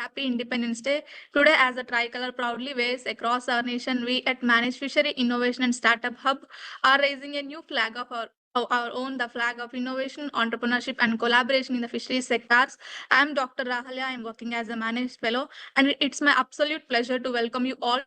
happy Independence Day. Today, as the tricolor proudly waves across our nation, we at Manage Fishery Innovation and Startup Hub are raising a new flag of our own, the flag of innovation, entrepreneurship, and collaboration in the fisheries sectors. I am Dr. Rahalya. I am working as a Managed Fellow, and it's my absolute pleasure to welcome you all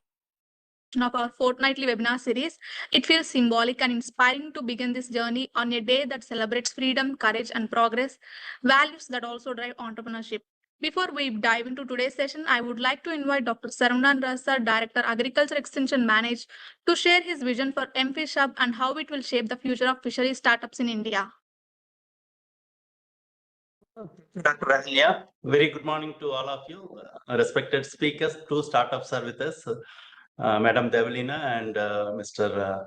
of our fortnightly webinar series. It feels symbolic and inspiring to begin this journey on a day that celebrates freedom, courage, and progress, values that also drive entrepreneurship. Before we dive into today's session, I would like to invite Dr. Saravanan Rasa, Director Agriculture Extension Manage, to share his vision for M-FISHub and how it will shape the future of fishery startups in India. Dr. Rahalya, very good morning to all of you. Respected speakers, two startups are with us, Madam Devalina and Mr.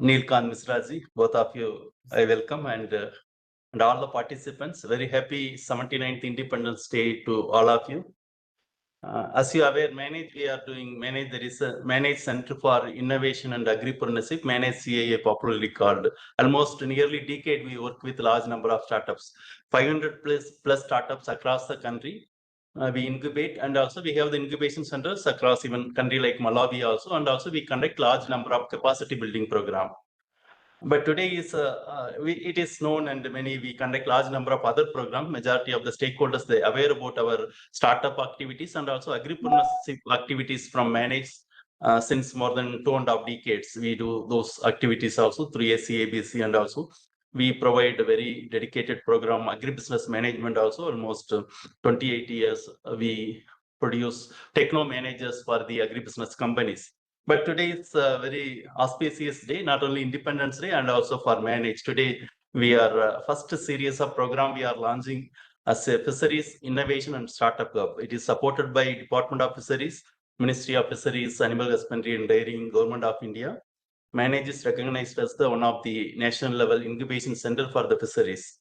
Neelkant Misraji. Both of you I welcome, and all the participants. Very happy 79th Independence Day to all of you. As you are aware, we are doing Manage. There is a Manage Center for Innovation and Agripreneurship, Manage CIA popularly called. Almost nearly decade we work with large number of startups, 500 plus startups across the country. We incubate, and also we have the incubation centers across even country like Malawi also, and also we conduct large number of capacity building program. But today is it is known, and we conduct large number of other programs. Majority of the stakeholders, they aware about our startup activities and also agripreneurship activities from Manage. Since more than 2.5 decades, we do those activities also through ACABC, and also we provide a very dedicated program, agribusiness management also. Almost 28 years, we produce techno managers for the agribusiness companies. But today is a very auspicious day, not only Independence Day and also for Manage. Today, we are first series of program we are launching as a Fisheries Innovation and Startup Hub. It is supported by Department of Fisheries, Ministry of Fisheries, Animal Husbandry and Dairying, Government of India. Manage is recognized as the one of the national level incubation center for the fisheries.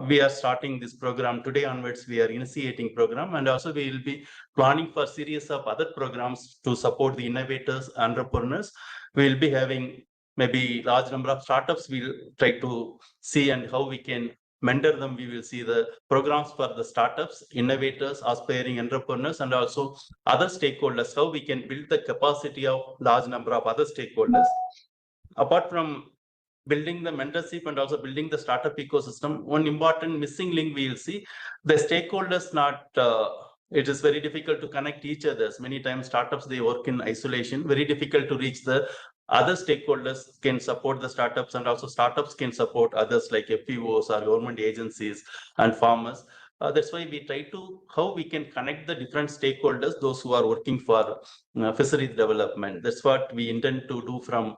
We are starting this program today onwards. We are initiating program, and also we will be planning for series of other programs to support the innovators, entrepreneurs. We will be having maybe large number of startups. We'll try to see and how we can mentor them. We will see the programs for the startups, innovators, aspiring entrepreneurs, and also other stakeholders, how we can build the capacity of large number of other stakeholders. Apart from building the mentorship and also building the startup ecosystem, one important missing link we will see, the stakeholders not, it is very difficult to connect each other. Many times startups, they work in isolation, very difficult to reach the other stakeholders can support the startups, and also startups can support others like FPOs or government agencies and farmers. That's why we try to, how we can connect the different stakeholders, those who are working for fisheries development. That's what we intend to do from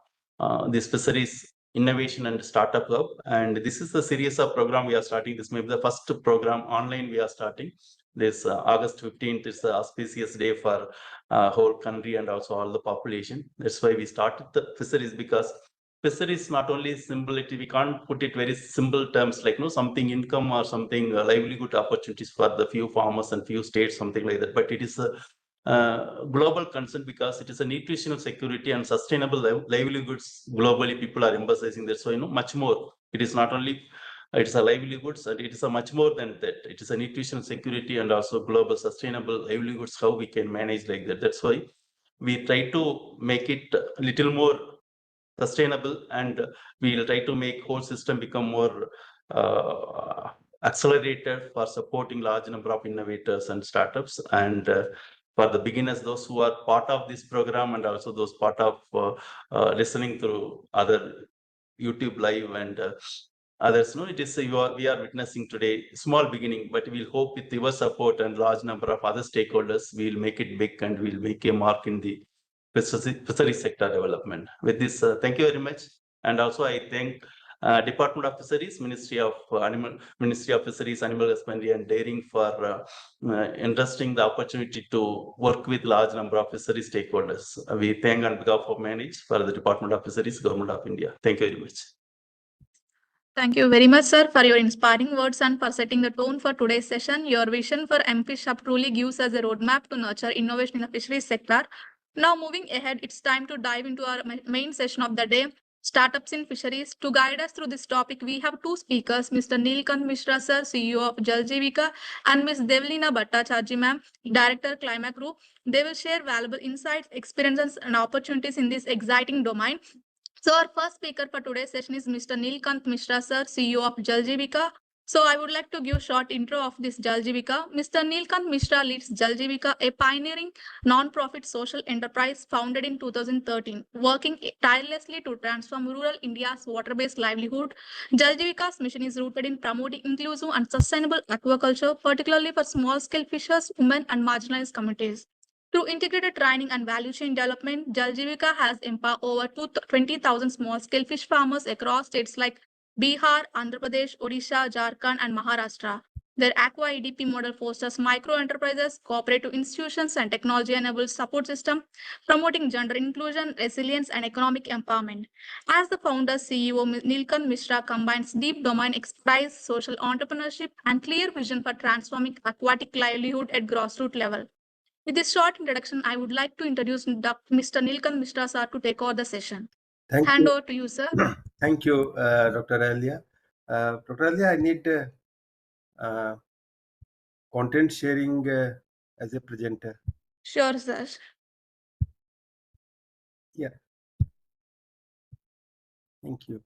this Fisheries Innovation and Startup Hub. And this is the series of program we are starting. This may be the first program online we are starting. This August 15th is the auspicious day for whole country and also all the population. That's why we started the fisheries, because fisheries not only symbolity, we can't put it very simple terms like something income or something livelihood opportunities for the few farmers and few states, something like that. But it is a global concern, because it is a nutritional security and sustainable livelihoods globally people are emphasizing that. So much more, it is not only it's a livelihoods, and it is a much more than that. It is a nutritional security and also global sustainable livelihoods, how we can manage like that. That's why we try to make it a little more sustainable, and we will try to make whole system become more accelerated for supporting large number of innovators and startups. And for the beginners, those who are part of this program, and also those part of listening through other YouTube live and others, it is we are witnessing today small beginning, but we'll hope with your support and large number of other stakeholders, we'll make it big and we'll make a mark in the fishery sector development. With this, thank you very much. And also I thank Department of Fisheries, Ministry of Fisheries, Animal Husbandry and Dairying for entrusting the opportunity to work with large number of fishery stakeholders. We thank on behalf of Manage for the Department of Fisheries, Government of India. Thank you very much. Thank you very much, sir, for your inspiring words and for setting the tone for today's session. Your vision for M-FISHub truly gives us a roadmap to nurture innovation in the fisheries sector. Now, moving ahead, it's time to dive into our main session of the day. startups in fisheries. To guide us through this topic, we have two speakers, Mr. Neelkant Mishra, sir, CEO of Jal Jeevika, and Ms. Devalina Bhattacharjee, ma'am, Director, Climate Group. They will share valuable insights, experiences, and opportunities in this exciting domain. So our first speaker for today's session is Mr. Neelkant Mishra, sir, CEO of Jal Jeevika. So I would like to give short intro of this Jal Jeevika. Mr. Neelkant Mishra leads Jal Jeevika, a pioneering non-profit social enterprise founded in 2013, working tirelessly to transform rural India's water-based livelihood. Jal Jeevika's mission is rooted in promoting inclusive and sustainable aquaculture, particularly for small-scale fishers, women, and marginalized communities. Through integrated training and value chain development, Jal Jeevika has empowered over 20,000 small-scale fish farmers across states like Bihar, Andhra Pradesh, Odisha, Jharkhand, and Maharashtra. Their Aqua EDP model fosters micro-enterprises, cooperative institutions, and technology-enabled support system, promoting gender inclusion, resilience, and economic empowerment. As the founder CEO, Neelkant Mishra combines deep domain expertise, social entrepreneurship, and clear vision for transforming aquatic livelihood at grassroots level. With this short introduction, I would like to introduce Mr. Neelkant Mishra sir to take over the session. Thank Hand you. over to you, sir. Thank you, Dr. Alia. Dr. Alia, I need uh, content sharing as a presenter. Sure, sir. Yeah. Thank you.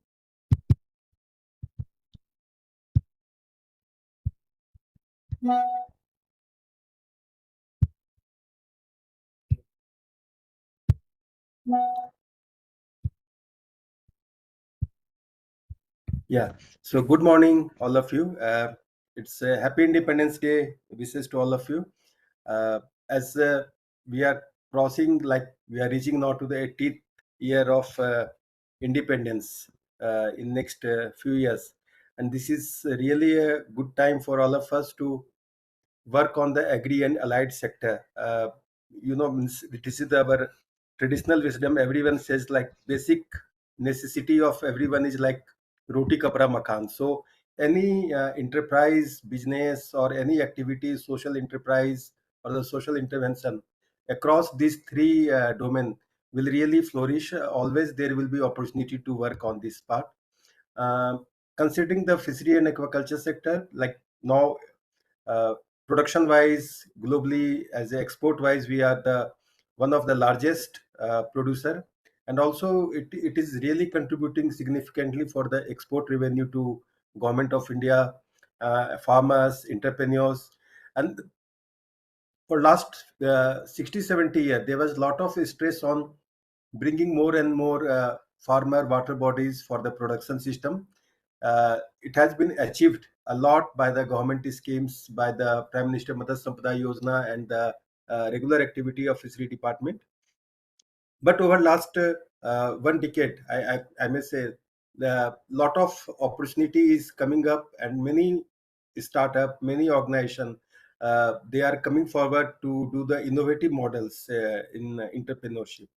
Yeah. So good morning, all of you. It's a happy Independence Day wishes to all of you. As we are crossing, like we are reaching now to the 80th year of independence in next few years, and this is really a good time for all of us to work on the agri and allied sector. This is our traditional wisdom. Everyone says like basic necessity of everyone is like roti kapra makan. So any enterprise, business, or any activity, social enterprise or the social intervention across these three domain will really flourish. Always there will be opportunity to work on this part. Considering the fishery and aquaculture sector, like now uh, production wise globally as a export wise we are the one of the largest producer, and also it is really contributing significantly for the export revenue to government of India, farmers, entrepreneurs. And for last 60-70 years there was a lot of stress on bringing more and more farmer water bodies for the production system. It has been achieved a lot by the government schemes, by the Prime Minister Matsya Sampada Yojana and the regular activity of fishery department. But over last one decade, I may say, the lot of opportunity is coming up, and many startup, many organization, they are coming forward to do the innovative models in entrepreneurship.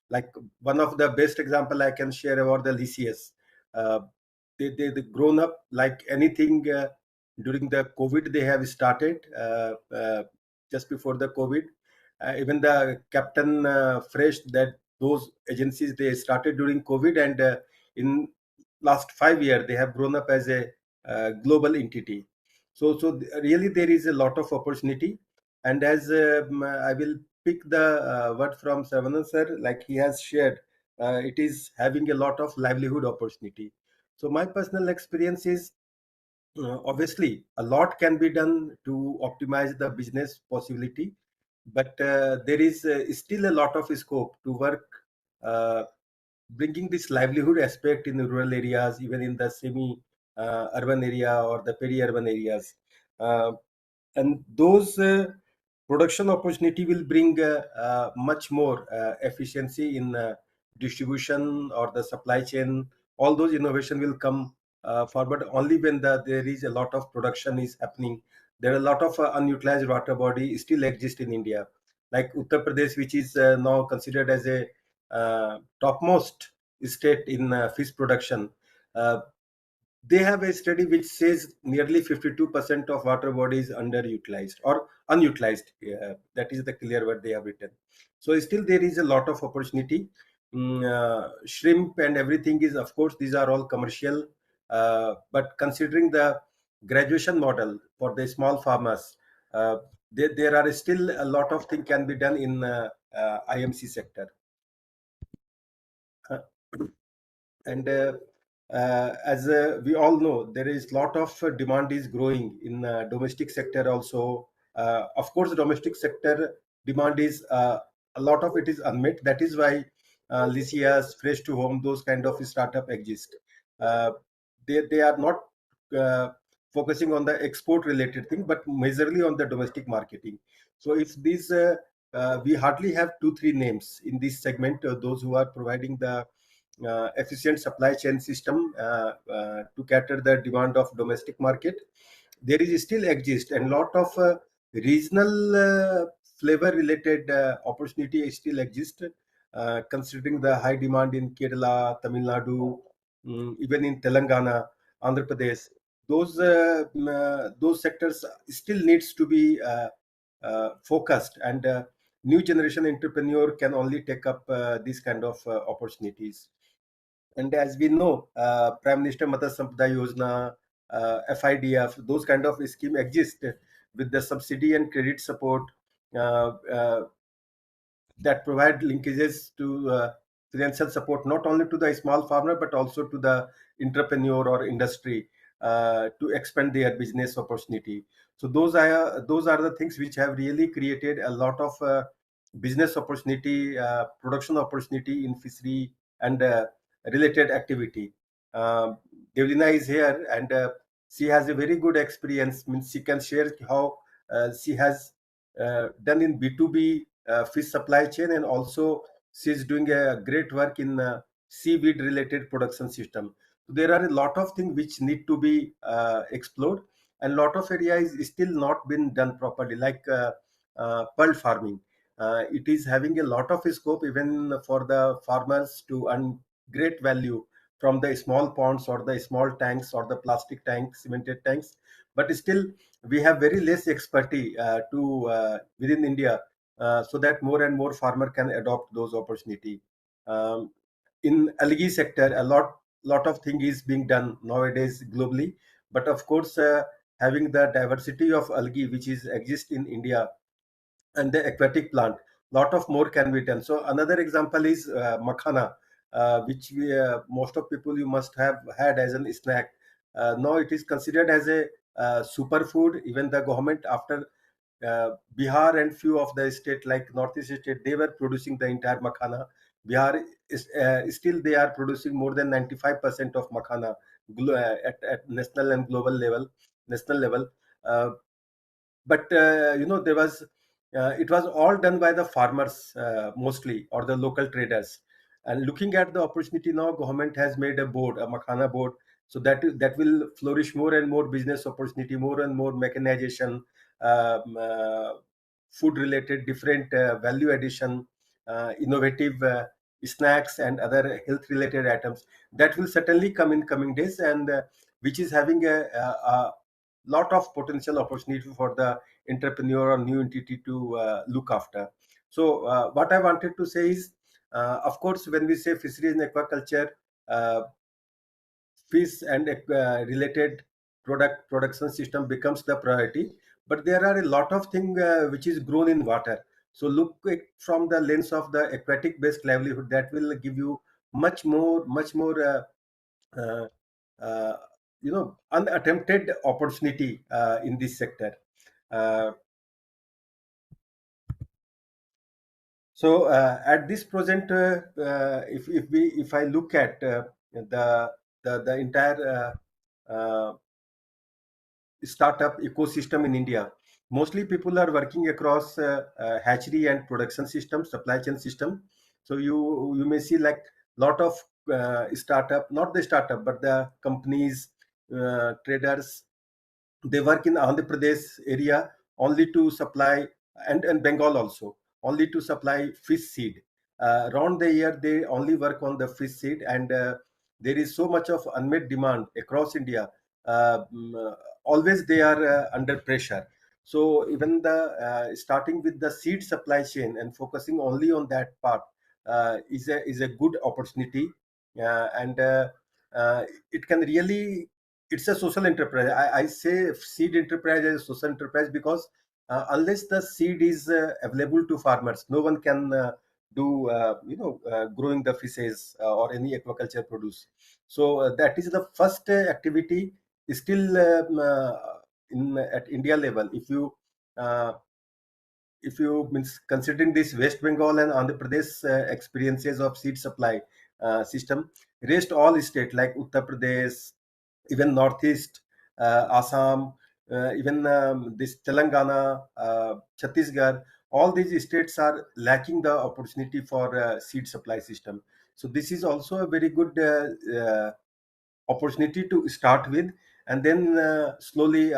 Like one of the best example I can share about the LCS. Uh, they grown up like anything during the COVID. They have started just before the COVID. Even the Captain Fresh, that those agencies they started during COVID, and in last 5 years they have grown up as a global entity. So really there is a lot of opportunity, and as I will pick the word from Savanan sir, like he has shared, it is having a lot of livelihood opportunity. So my personal experience is obviously a lot can be done to optimize the business possibility, but there is still a lot of scope to work uh, bringing this livelihood aspect in the rural areas, even in the semi urban area or the peri-urban areas. Uh, and those production opportunity will bring much more efficiency in distribution or the supply chain. All those innovation will come forward only when there is a lot of production is happening. There are a lot of unutilized water body still exist in India, like Uttar Pradesh, which is now considered as a topmost state in fish production. Uh, they have a study which says nearly 52% of water body is underutilized or unutilized. That is the clear word they have written. So still there is a lot of opportunity. shrimp and everything is, of course, these are all commercial. But considering the graduation model for the small farmers, there are still a lot of things can be done in IMC sector. And as we all know, there is lot of demand is growing in domestic sector also. Of course, domestic sector demand is a lot of it is unmet. That is why Lycias, Fresh to Home, those kind of startup exist. Uh, they are not uh, focusing on the export related thing, but majorly on the domestic marketing. So if these we hardly have 2-3 names in this segment, those who are providing the efficient supply chain system to cater the demand of domestic market. There is still exist and lot of regional flavor related opportunity still exist, considering the high demand in Kerala, Tamil Nadu, even in Telangana, Andhra Pradesh. Those sectors still needs to be focused, and new generation entrepreneur can only take up these kind of opportunities. And as we know, Prime Minister Matsya Sampada Yojana, FIDF, those kind of scheme exist with the subsidy and credit support uh, uh, that provide linkages to financial support not only to the small farmer but also to the entrepreneur or industry to expand their business opportunity. So those are the things which have really created a lot of business opportunity, production opportunity in fishery and related activity. Um, Devlina is here, and she has a very good experience. Means she can share how she has done in B2B fish supply chain, and also she's doing a great work in seaweed related production system. So there are a lot of things which need to be explored, and lot of areas is still not been done properly, like pearl farming. It is having a lot of scope even for the farmers to earn great value from the small ponds or the small tanks or the plastic tanks, cemented tanks. But still, we have very less expertise to within India, so that more and more farmer can adopt those opportunity. Um, in algae sector, a lot of thing is being done nowadays globally, but of course, having the diversity of algae which is exist in India and the aquatic plant, lot of more can be done. So another example is makhana, which most of people you must have had as an snack. Now it is considered as a superfood. Even the government, after Bihar and few of the state like Northeast state, they were producing the entire makhana. Bihar is still they are producing more than 95% of makhana at national and global level, national level. Uh, but there was it was all done by the farmers mostly, or the local traders. And looking at the opportunity now, government has made a board, a makhana board, so that will flourish more and more business opportunity, more and more mechanization, um, uh, food related different value addition, innovative snacks and other health related items that will certainly come in coming days, and which is having a lot of potential opportunity for the entrepreneur or new entity to look after. So what I wanted to say is, of course, when we say fisheries and aquaculture, uh, fish and related production system becomes the priority. But there are a lot of things which is grown in water. So look it from the lens of the aquatic based livelihood, that will give you much more uh, uh, unattempted opportunity in this sector. Uh, at this present, if I look at the entire startup ecosystem in India, mostly people are working across hatchery and production system, supply chain system. So you may see like lot of startup, not the startup, but the companies, traders, they work in Andhra Pradesh area only to supply, and Bengal also, only to supply fish seed. Around the year, they only work on the fish seed, and there is so much of unmet demand across India. Uh, mm, uh, Always they are under pressure. So even the starting with the seed supply chain and focusing only on that part, is a good opportunity, and it can really, it's a social enterprise. I say seed enterprise as a social enterprise because unless the seed is available to farmers, no one can do growing the fishes or any aquaculture produce. So that is the first activity. Still in at India level, uh, if you means considering this West Bengal and Andhra Pradesh experiences of seed supply system, rest all state like Uttar Pradesh, even Northeast, Assam, even this Telangana, Chhattisgarh, all these states are lacking the opportunity for seed supply system. So this is also a very good opportunity to start with, and then slowly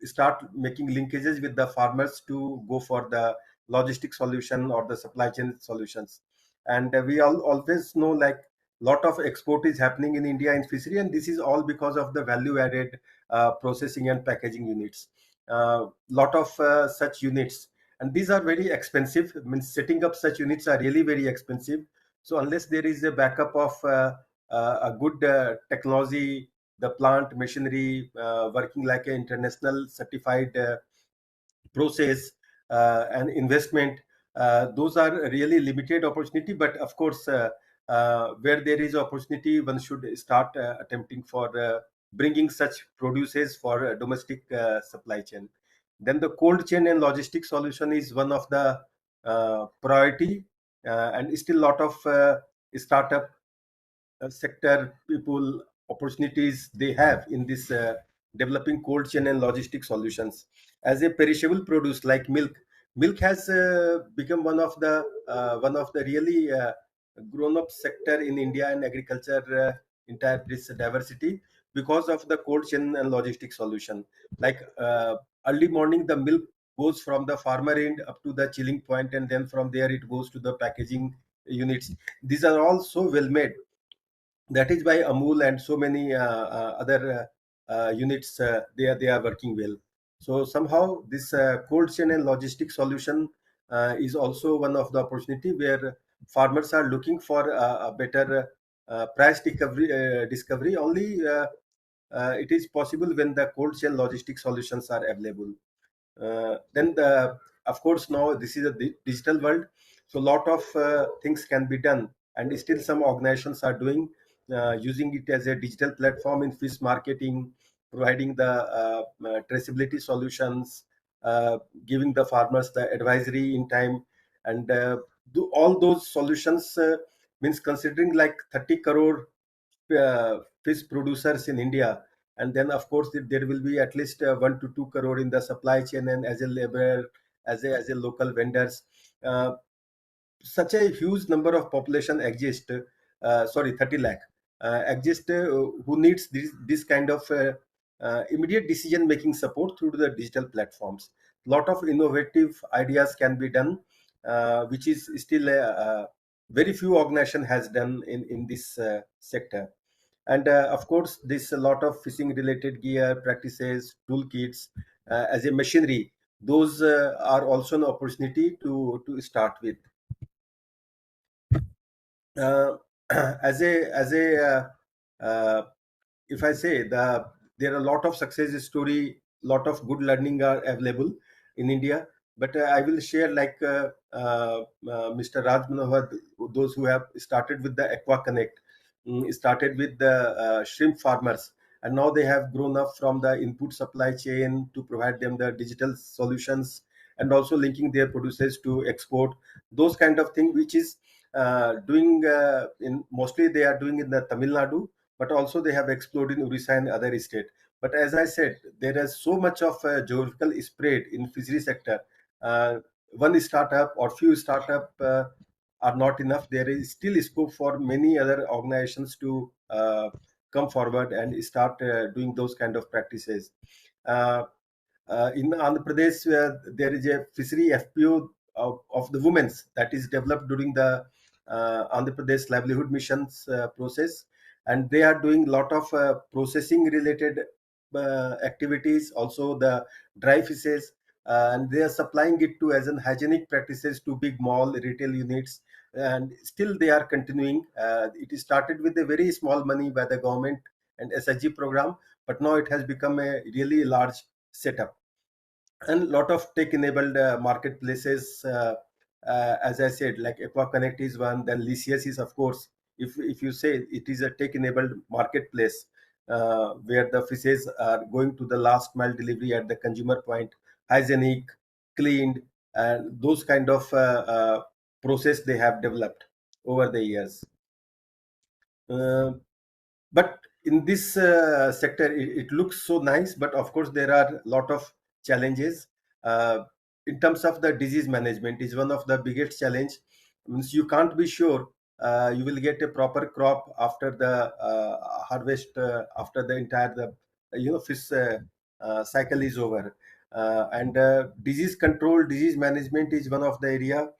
start making linkages with the farmers to go for the logistic solution or the supply chain solutions. And we all always know like lot of export is happening in India in fishery, and this is all because of the value added processing and packaging units. Lot of such units, and these are very expensive. Means setting up such units are really very expensive. So unless there is a backup of a good technology, the plant machinery working like an international certified process and investment, those are really limited opportunity. But of course, where there is opportunity, one should start attempting for bringing such produces for domestic supply chain. Then the cold chain and logistic solution is one of the priority, and still lot of startup sector people opportunities they have in this developing cold chain and logistic solutions. As a perishable produce like milk has become one of the really grown up sector in India and agriculture, entire this diversity, because of the cold chain and logistic solution. Like early morning the milk goes from the farmer end up to the chilling point, and then from there it goes to the packaging units. These are all so well made. That is why Amul and so many other units, they are working well. So somehow this cold chain and logistic solution is also one of the opportunity where farmers are looking for a better price discovery only. It is possible when the cold chain logistic solutions are available. Then of course now this is a digital world, so a lot of things can be done, and still some organizations are doing using it as a digital platform in fish marketing, providing the traceability solutions, giving the farmers the advisory in time, and do all those solutions means considering like 30 crore fish producers in India. And then of course there will be at least 1 to 2 crore in the supply chain and as a laborer, as a local vendors. Uh, Such a huge number of population exist. Sorry, 30 lakh exist who needs this kind of immediate decision making support through the digital platforms. Lot of innovative ideas can be done, which is still very few organization has done in this sector. And of course this a lot of fishing related gear practices toolkits as a machinery, those are also an opportunity to start with. uh, as a if I say there are a lot of success story, lot of good learning are available in India. But I will share like Mr. Raj Manohar, those who have started with the Aqua Connect, started with the shrimp farmers, and now they have grown up from the input supply chain to provide them the digital solutions, and also linking their producers to export, those kind of thing, which is doing in mostly they are doing in the Tamil Nadu, but also they have explored in Orissa and other state. But as I said, there is so much of geographical spread in fishery sector. One startup or few startup are not enough. There is still scope for many other organizations to come forward and start doing those kind of practices. Uh, in Andhra Pradesh, there is a fishery FPO of the women's that is developed during the Andhra Pradesh livelihood missions process, and they are doing lot of processing related activities, also the dry fishes. and they are supplying it to as an hygienic practices to big mall retail units, and still they are continuing. It is started with a very small money by the government and SHG program, but now it has become a really large setup. And lot of tech enabled marketplaces, as I said, like AquaConnect is one, then Lycius is, of course, if you say it is a tech enabled marketplace, where the fishes are going to the last mile delivery at the consumer point, hygienic, cleaned, and those kind of process they have developed over the years. uh, but in this sector, it looks so nice, but of course there are a lot of challenges. In terms of the disease management is one of the biggest challenge. Means you can't be sure you will get a proper crop after the harvest, after the entire fish cycle is over. And disease control, disease management is one of the area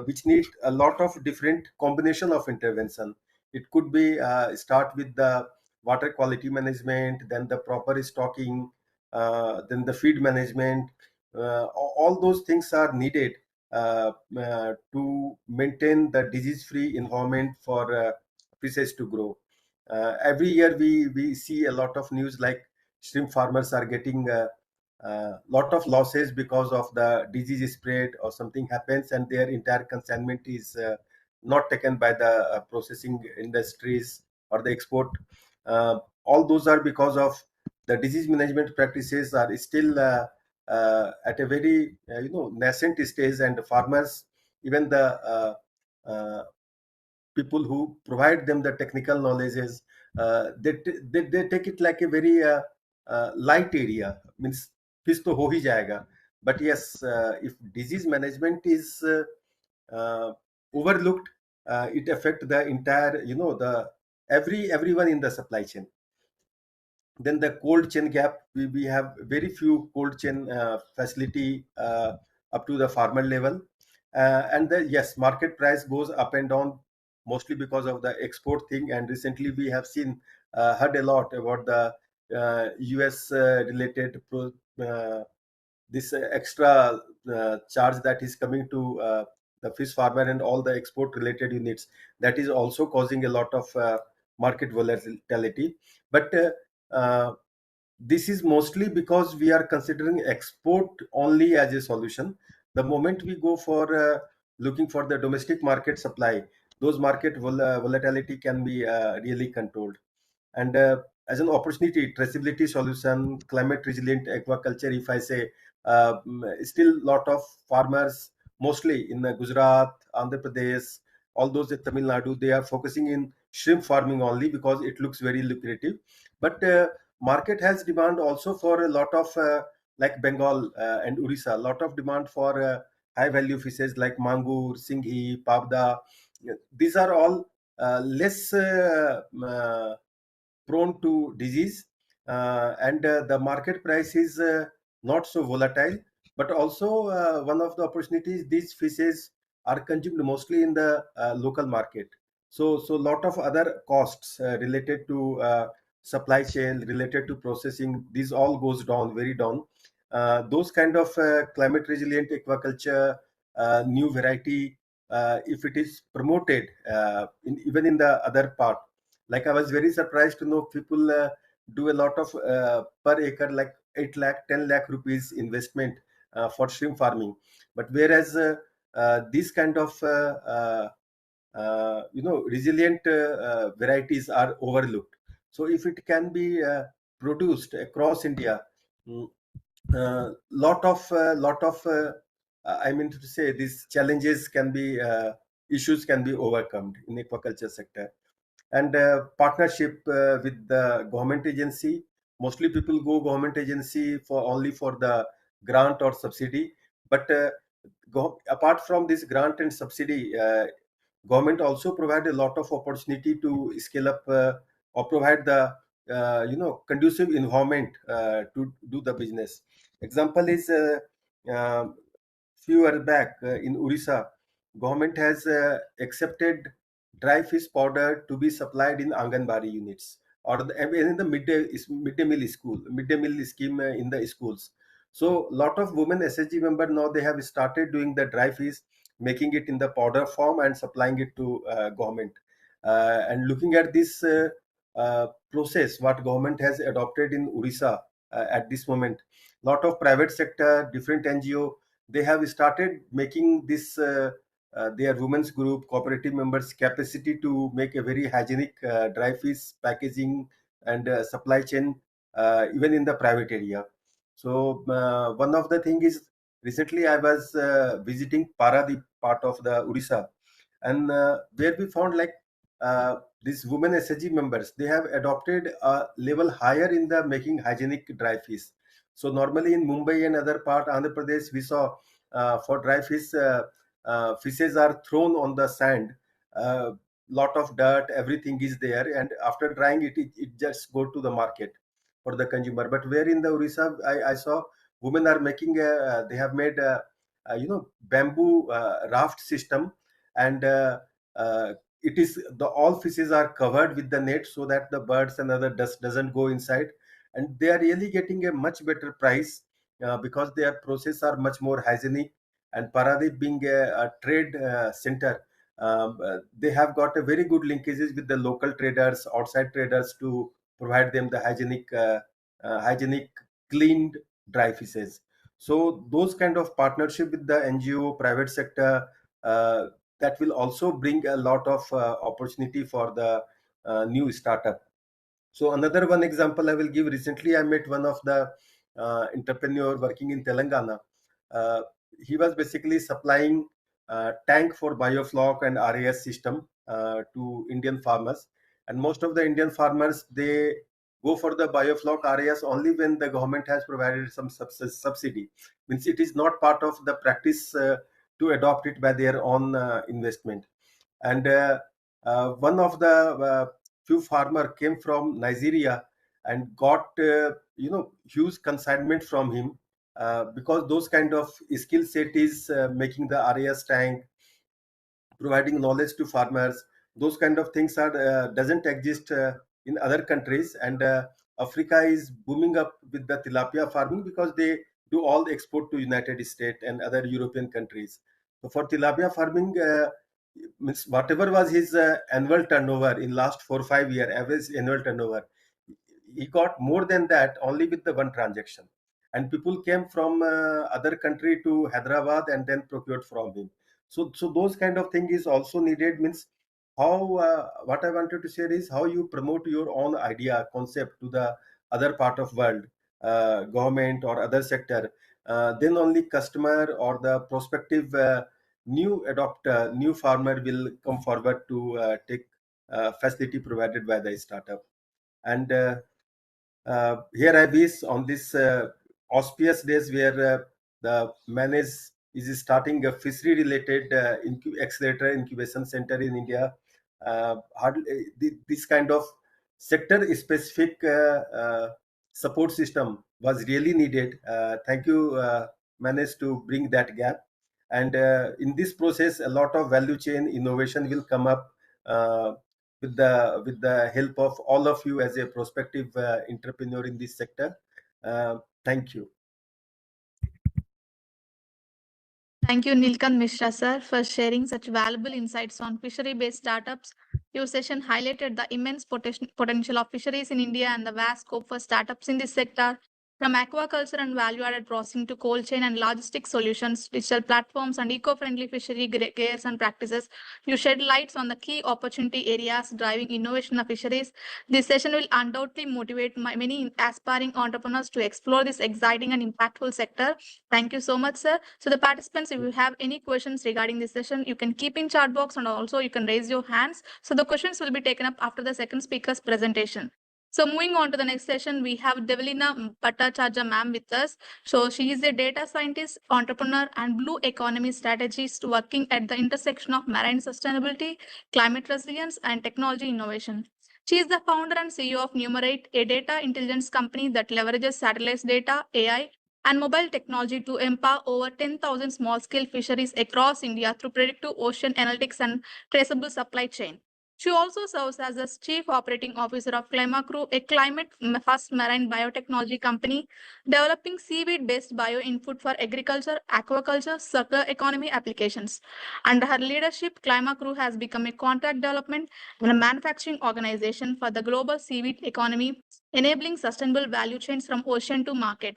which need a lot of different combination of intervention. It could be start with the water quality management, then the proper stocking, then the feed management. All those things are needed to maintain the disease-free environment for fishes to grow. Every year we see a lot of news like shrimp farmers are getting a lot of losses because of the disease spread or something happens and their entire consignment is not taken by the processing industries or the export. All those are because of the disease management practices are still at a very nascent stage, and the farmers, even the people who provide them the technical knowledges, they take it like a very light area. Means fish to ho hi jayega. But yes, if disease management is overlooked, it affect the entire, the everyone in the supply chain. Then the cold chain gap, we have very few cold chain facility up to the farmer level. And the yes, market price goes up and down mostly because of the export thing. And recently we have seen, heard a lot about the US related this extra charge that is coming to the fish farmer and all the export related units. That is also causing a lot of market volatility. But uh, this is mostly because we are considering export only as a solution. The moment we go for looking for the domestic market supply, those market volatility can be really controlled. And as an opportunity, traceability solution, climate resilient aquaculture, if I say, still lot of farmers, mostly in Gujarat, Andhra Pradesh, all those in Tamil Nadu, they are focusing in shrimp farming only because it looks very lucrative. But market has demand also for a lot of like Bengal and Orissa, lot of demand for high value fishes like mangur, singhi, pavda. These are all less prone to disease, and the market price is not so volatile. But also one of the opportunities, these fishes are consumed mostly in the local market. So lot of other costs related to supply chain, related to processing, these all goes down, very down. Those kind of climate resilient aquaculture, new variety, if it is promoted even in the other part. Like I was very surprised to know people do a lot of per acre, like 8 lakh, 10 lakh rupees investment for shrimp farming. But whereas these kind of resilient varieties are overlooked. So if it can be produced across India, mm, lot of I mean to say, these challenges can be issues can be overcome in aquaculture sector. And partnership with the government agency, mostly people go government agency for only for the grant or subsidy. But apart from this grant and subsidy, government also provide a lot of opportunity to scale up or provide the conducive environment to do the business. Example is uh, few years back in Orissa, government has accepted dry fish powder to be supplied in Anganwadi units or in the midday meal scheme in the schools. So lot of women SHG member now they have started doing the dry fish, making it in the powder form and supplying it to government. And looking at this process, what government has adopted in Orissa at this moment, lot of private sector, different NGO, they have started making this their women's group, cooperative members capacity to make a very hygienic dry fish packaging and supply chain even in the private area. So one of the thing is recently I was visiting Paradip part of the Odisha, and where we found like these women SHG members they have adopted a level higher in the making hygienic dry fish. So normally in Mumbai and other part Andhra Pradesh we saw for dry fish fishes are thrown on the sand. Lot of dirt, everything is there, and after drying it just go to the market for the consumer. But where in the Orissa, I saw women are making they have made bamboo raft system, and it is the all fishes are covered with the net so that the birds and other dust doesn't go inside, and they are really getting a much better price because their process are much more hygienic. And Paradip being a trade center, they have got a very good linkages with the local traders, outside traders to provide them the hygienic cleaned dry fishes. So those kind of partnership with the NGO private sector, that will also bring a lot of opportunity for the new startup. So another one example I will give. Recently, I met one of the entrepreneur working in Telangana. Uh, he was basically supplying tank for biofloc and RAS system to Indian farmers. And most of the Indian farmers they go for the biofloc RAS only when the government has provided some subsidy. Means it is not part of the practice to adopt it by their own investment. And one of the few farmer came from Nigeria and got huge consignment from him because those kind of skill set is making the RAS tank, providing knowledge to farmers. Those kind of things are doesn't exist in other countries. And Africa is booming up with the tilapia farming because they do all the export to United States and other European countries. So for tilapia farming, means whatever was his annual turnover in last 4 or 5 year average annual turnover, he got more than that only with the one transaction. And people came from other country to Hyderabad and then procured from him. So those kind of thing is also needed. Means how what I wanted to share is how you promote your own idea concept to the other part of world, government or other sector, then only customer or the prospective new adopter, new farmer will come forward to take facility provided by the startup. And here I wish on this auspicious days where the manage is starting a fishery related accelerator incubation center in India. This kind of sector specific support system was really needed. Thank you, manage to bring that gap. And in this process, a lot of value chain innovation will come up. With the help of all of you as a prospective entrepreneur in this sector. Thank you. Thank you, Nilkant Mishra, sir, for sharing such valuable insights on fishery-based startups. Your session highlighted the immense potential of fisheries in India and the vast scope for startups in this sector. From aquaculture and value-added processing to cold chain and logistics solutions, digital platforms, and eco-friendly fishery gears and practices, you shed lights on the key opportunity areas driving innovation of fisheries. This session will undoubtedly motivate many aspiring entrepreneurs to explore this exciting and impactful sector. Thank you so much, sir. So the participants, if you have any questions regarding this session, you can keep in chat box and also you can raise your hands. So the questions will be taken up after the second speaker's presentation. So moving on to the next session, we have Devalina Bhattacharya ma'am with us. So she is a data scientist, entrepreneur, and blue economy strategist working at the intersection of marine sustainability, climate resilience, and technology innovation. She is the founder and CEO of Numerate, a data intelligence company that leverages satellite data, AI, and mobile technology to empower over 10,000 small-scale fisheries across India through predictive ocean analytics and traceable supply chain. She also serves as the Chief Operating Officer of Climacrew, a climate-first marine biotechnology company developing seaweed-based bio-input for agriculture, aquaculture, circular economy applications. Under her leadership, Climacrew has become a contract development and a manufacturing organization for the global seaweed economy, enabling sustainable value chains from ocean to market.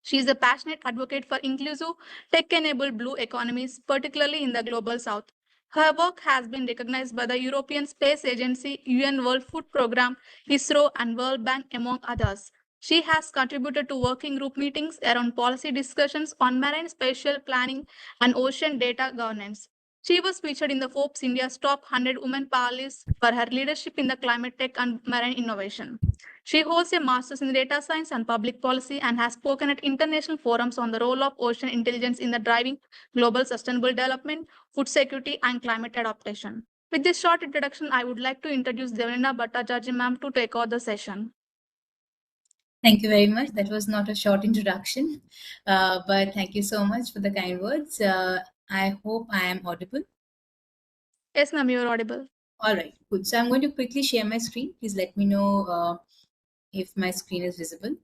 She is a passionate advocate for inclusive, tech-enabled blue economies, particularly in the global south. Her work has been recognized by the European Space Agency, UN World Food Programme, ISRO, and World Bank, among others. She has contributed to working group meetings around policy discussions on marine spatial planning and ocean data governance. She was featured in the Forbes India's Top 100 Women Power list for her leadership in the climate tech and marine innovation. She holds a master's in data science and public policy and has spoken at international forums on the role of ocean intelligence in the driving global sustainable development, food security, and climate adaptation. With this short introduction, I would like to introduce Devanina Bhattacharjee ma'am to take over the session. Thank you very much. That was not a short introduction, but thank you so much for the kind words. I hope I am audible. Yes, ma'am, you are audible. All right, good. So I'm going to quickly share my screen. Please let me know if my screen is visible.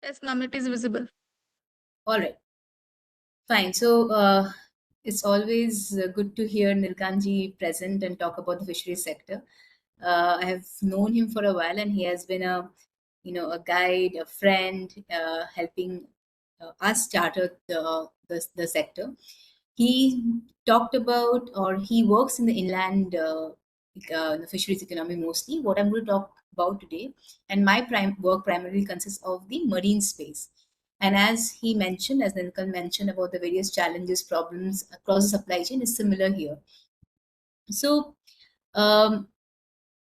Yes, ma'am, it is visible. All right, fine. So it's always good to hear Nilkanji present and talk about the fisheries sector. I have known him for a while, and he has been a guide, a friend, helping us charter the sector. He talked about, or he works in the inland the fisheries economy mostly. What I'm going to talk about today, and my work primarily consists of the marine space. And as he mentioned, as Nilkan mentioned about the various challenges, problems across the supply chain, is similar here. So um,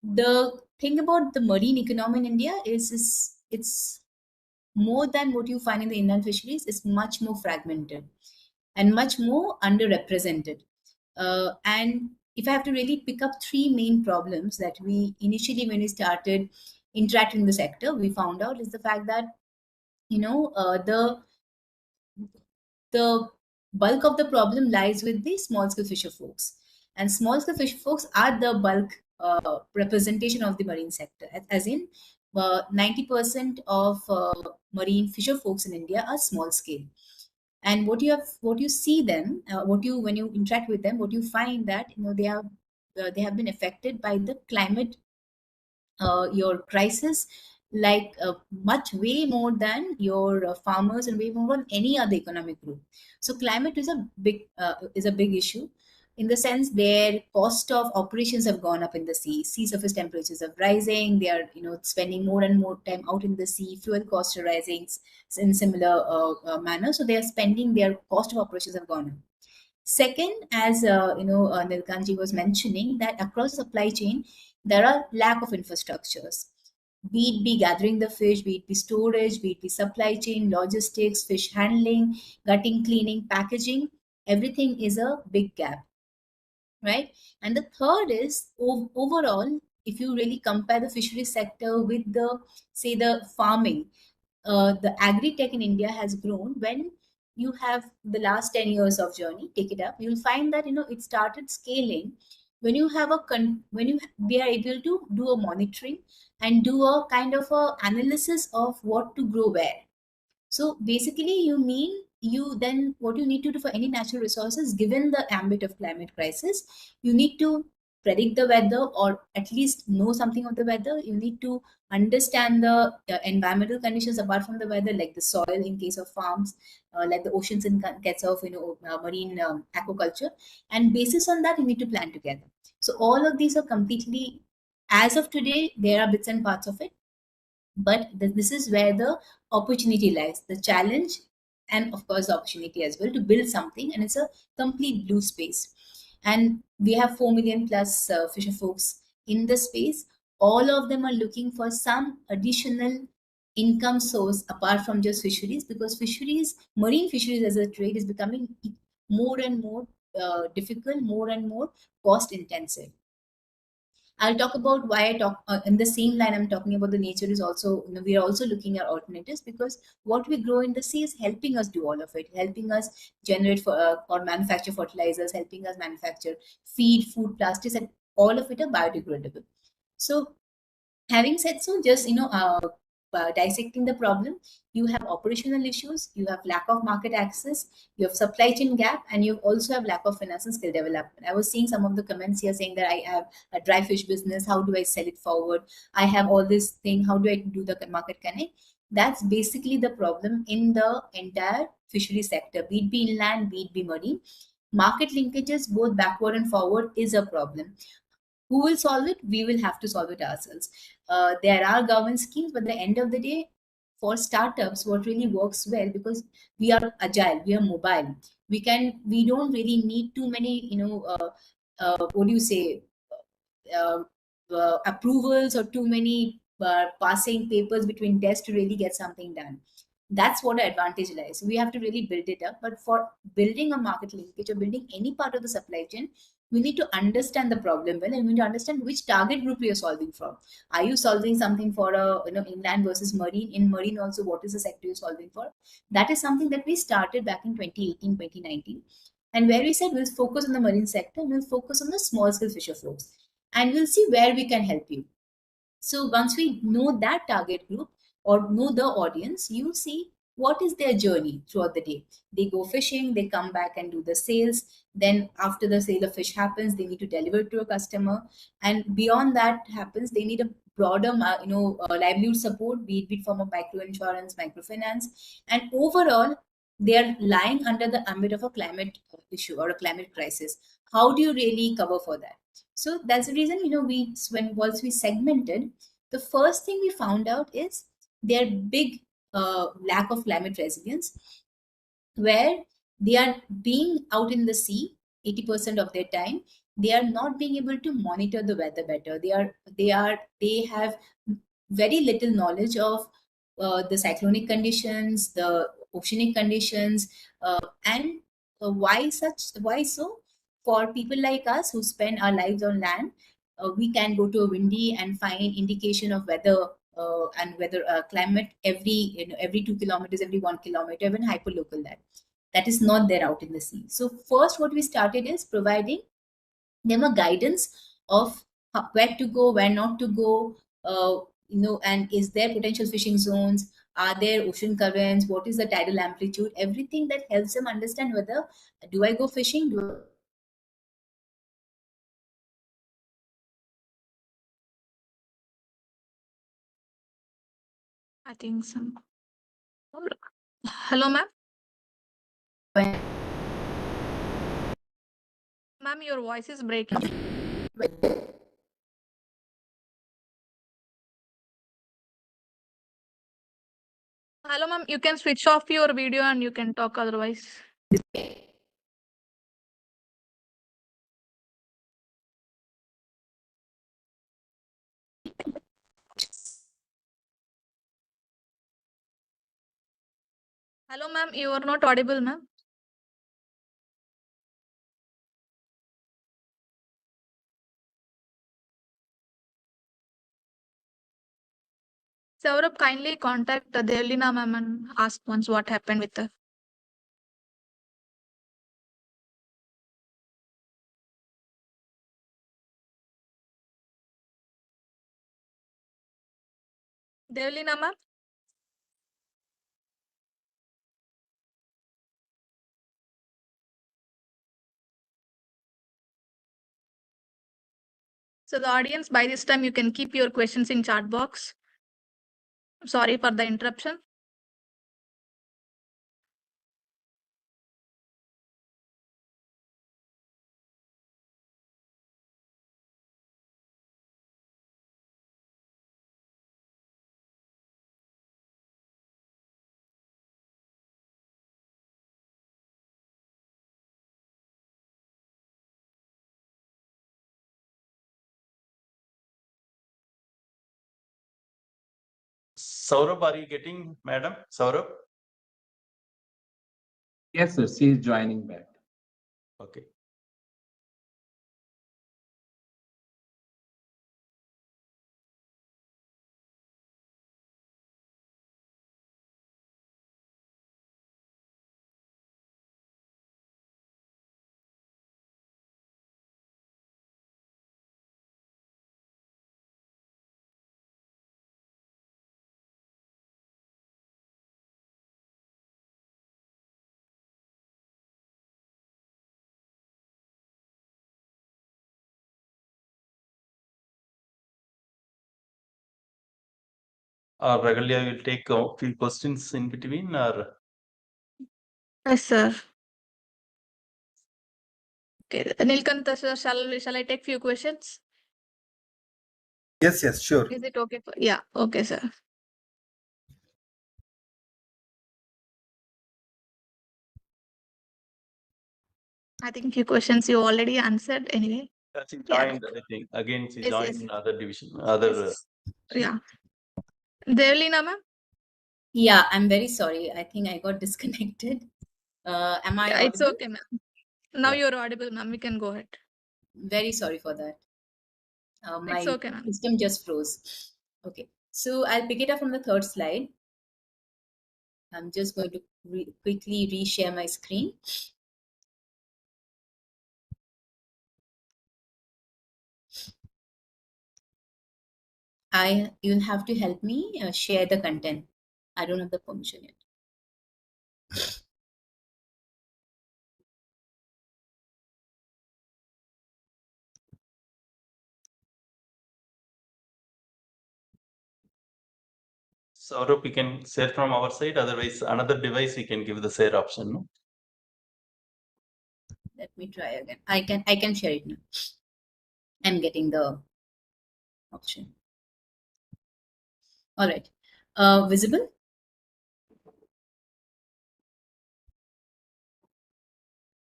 the thing about the marine economy in India is it's more than what you find in the inland fisheries. It's much more fragmented and much more underrepresented. And if I have to really pick up three main problems that we initially, when we started interacting in the sector, we found out is the fact that the bulk of the problem lies with the small scale fisher folks, and small scale fisher folks are the bulk representation of the marine sector, as in 90% of marine fisher folks in India are small scale. And what you see them, when you interact with them, what you find that they have been affected by the climate your crisis, like much way more than your farmers and way more than any other economic group. So climate is a big issue, in the sense their cost of operations have gone up in the sea surface temperatures are rising, they are spending more and more time out in the sea, fuel costs are rising in similar manner, so they are spending, their cost of operations have gone up. Second, as Nilkanji was mentioning, that across the supply chain, there are lack of infrastructures. Be it be gathering the fish, be it be storage, be it be supply chain, logistics, fish handling, gutting, cleaning, packaging, everything is a big gap, right? And the third is overall, if you really compare the fishery sector with the farming, the agri-tech in India has grown. When you have the last 10 years of journey, take it up, you'll find that it started scaling when you have when you we are able to do a monitoring and do a kind of a analysis of what to grow where. So basically, you then what you need to do for any natural resources, given the ambit of climate crisis, you need to predict the weather, or at least know something of the weather. You need to understand the environmental conditions apart from the weather, like the soil in case of farms, like the oceans in case of marine aquaculture, and basis on that, you need to plan together. So all of these are completely, as of today, there are bits and parts of it, but this is where the opportunity lies, the challenge, and of course the opportunity as well to build something, and it's a complete blue space. And we have 4 million plus fisher folks in the space. All of them are looking for some additional income source apart from just fisheries, because marine fisheries as a trade is becoming more and more difficult, more and more cost intensive. I'll talk about why I talk in the same line. I'm talking about the nature is also, we are also looking at alternatives, because what we grow in the sea is helping us do all of it, helping us generate for or manufacture fertilizers, helping us manufacture feed, food, plastics, and all of it are biodegradable. So having said so, just dissecting the problem, you have operational issues, you have lack of market access, you have supply chain gap, and you also have lack of finance and skill development. I was seeing some of the comments here saying that I have a dry fish business, how do I sell it forward? I have all this thing, how do I do the market connect? That's basically the problem in the entire fishery sector, be it be inland, be it be marine. Market linkages both backward and forward is a problem. Who will solve it? We will have to solve it ourselves. There are government schemes, but at the end of the day, for startups, what really works well, because we are agile, we are mobile, we don't really need too many, what do you say, uh, approvals or too many passing papers between desks to really get something done. That's what our advantage lies. We have to really build it up. But for building a market linkage or building any part of the supply chain, we need to understand the problem well, and we need to understand which target group we are solving for. Are you solving something for a inland versus marine? In marine also, what is the sector you're solving for? That is something that we started back in 2018, 2019. And where we said we'll focus on the marine sector and we'll focus on the small scale fisher folks. And we'll see where we can help you. So once we know that target group or know the audience, you see what is their journey throughout the day. They go fishing, they come back and do the sales. Then after the sale of fish happens, they need to deliver it to a customer. And beyond that happens, they need a broader, livelihood support, be it form of micro insurance, microfinance. And overall, they are lying under the ambit of a climate issue or a climate crisis. How do you really cover for that? So that's the reason, once we segmented, the first thing we found out is their big lack of climate resilience, where they are being out in the sea 80% of their time. They are not being able to monitor the weather better. They have very little knowledge of the cyclonic conditions, the oceanic conditions, and why so? For people like us who spend our lives on land, we can go to a windy and find indication of weather and weather climate every 2 kilometers, every 1 kilometer, even hyperlocal that is not there out in the sea. So first, what we started is providing them a guidance of where to go, where not to go, and is there potential fishing zones, are there ocean currents, what is the tidal amplitude, everything that helps them understand whether do I go fishing, I think so. Hello, ma'am. Ma'am, your voice is breaking. Hello, ma'am. You can switch off your video and you can talk otherwise. Hello, ma'am. You are not audible, ma'am. Saurabh, kindly contact Devlina ma'am and ask once what happened with her. Devlina ma'am. So the audience, by this time, you can keep your questions in chat box. Sorry for the interruption. Saurabh, are you getting, madam? Saurabh? Yes, sir. She is joining back. Okay. Or Ragalia will take a few questions in between, or Yes, sir. Okay, Nilkanta, sir, shall I take few questions? Yes, yes, sure. Is it okay for? Yeah, okay, sir. I think few questions you already answered anyway. she Yeah. joined, I think. Again, she Yes, joined yes. in other division, other. Yes. Yeah. Develina, ma'am? Yeah, I'm very sorry. I think I got disconnected. Am I Yeah, it's audible? okay, ma'am. Now Yeah. you're audible, ma'am. We can go ahead. Very sorry for that. It's My okay, ma'am. system just froze. Okay, so I'll pick it up from the third slide. I'm just going to quickly reshare my screen. You'll have to help me share the content. I don't have the permission yet. Saurabh, we can share from our side. Otherwise, another device we can give the share option. No? Let me try again. I can share it now. I'm getting the option. All right. Visible?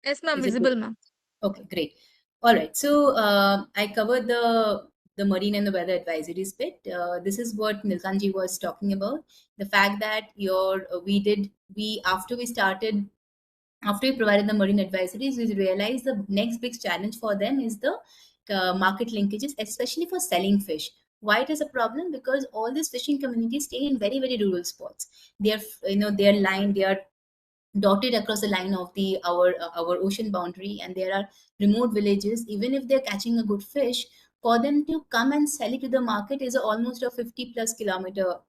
Yes, ma'am. Is it Visible, ma'am. Okay, great. All right. So I covered the marine and the weather advisories bit. This is what Nilkanji was talking about. The fact that after we provided the marine advisories, we realized the next big challenge for them is the market linkages, especially for selling fish. Why it is a problem? Because all these fishing communities stay in very, very rural spots. They are, they are dotted across the line of our ocean boundary, and there are remote villages. Even if they're catching a good fish, for them to come and sell it to the market is almost a 50 plus kilometer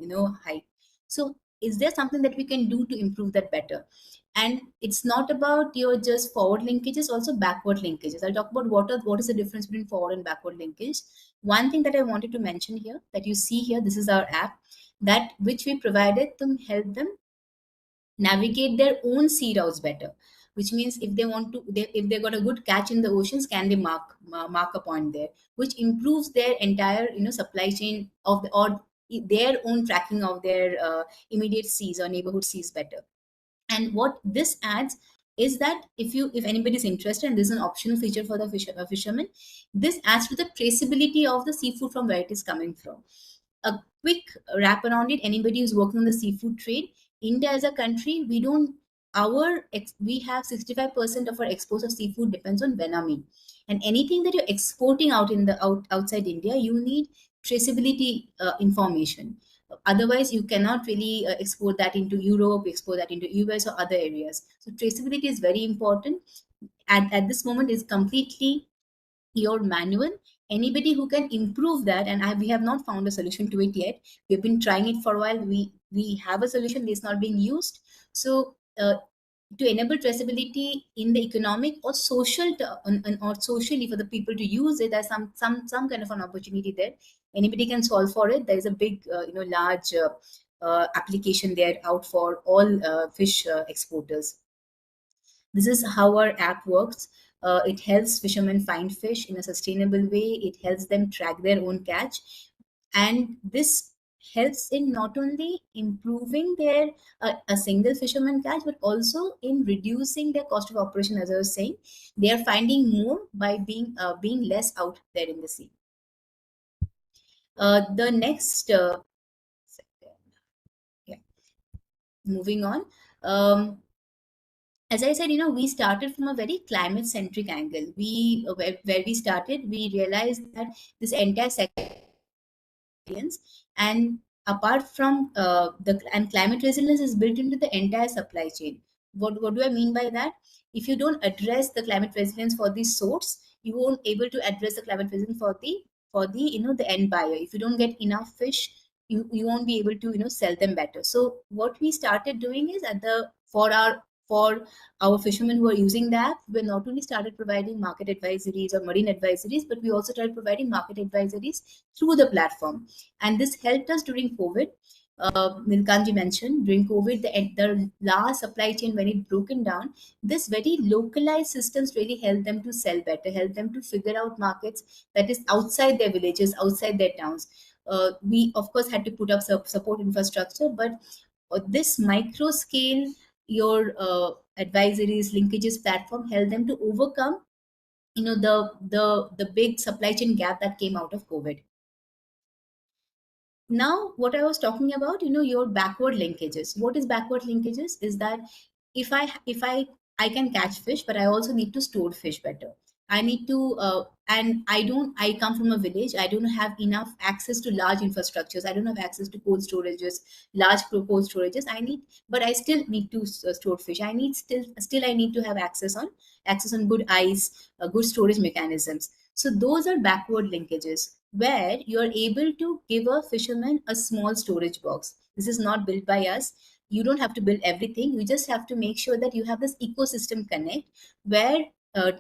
hike. So is there something that we can do to improve that better? And it's not about your just forward linkages, also backward linkages. I'll talk about what is the difference between forward and backward linkage. One thing that I wanted to mention here, that you see here, this is our app that which we provided to help them navigate their own sea routes better, which means if they want to if they got a good catch in the oceans, can they mark a point there, which improves their entire supply chain of or their own tracking of their immediate seas or neighborhood seas better. And what this adds is that if anybody is interested, and this is an optional feature for the fishermen, this adds to the traceability of the seafood from where it is coming from. A quick wrap around it: anybody who's working on the seafood trade, India as a country, we have 65% of our exports of seafood depends on Venami. And anything that you're exporting outside India, you need traceability information. Otherwise, you cannot really export that into Europe, export that into US or other areas. So traceability is very important. At this moment, is completely your manual. Anybody who can improve that, and we have not found a solution to it yet. We've been trying it for a while. We have a solution, it's not being used. So to enable traceability in the economic or or socially, for the people to use it, there's some kind of an opportunity there. Anybody can solve for it. There is a big large application there out for all fish exporters. This is how our app works. It helps fishermen find fish in a sustainable way. It helps them track their own catch. And this helps in not only improving their a single fisherman catch, but also in reducing their cost of operation. As I was saying, they are finding more by being less out there in the sea. The next yeah, moving on. As I said, we started from a very climate centric angle. Where we started, we realized that this entire sector, and apart from climate resilience is built into the entire supply chain. What do I mean by that? If you don't address the climate resilience for the source, you won't able to address the climate resilience for the the end buyer. If you don't get enough fish, you won't be able to sell them better. So what we started doing is for our fishermen who are using the app, we not only started providing market advisories or marine advisories, but we also started providing market advisories through the platform. And this helped us during COVID. Nilkanji mentioned, during COVID, the last supply chain, when it broken down, this very localized systems really help them to sell better, help them to figure out markets that is outside their villages, outside their towns. We of course had to put up support infrastructure, but this micro scale, your advisories, linkages platform help them to overcome, the big supply chain gap that came out of COVID. Now, what I was talking about, your backward linkages. What is backward linkages? Is that if I can catch fish, but I also need to store fish better. I need to and I come from a village. I don't have enough access to large infrastructures. I don't have access to cold storages, large cold storages. But I still need to store fish. I need to have access on good ice, good storage mechanisms. So those are backward linkages, where you're able to give a fisherman a small storage box. This is not built by us. You don't have to build everything. You just have to make sure that you have this ecosystem connect, where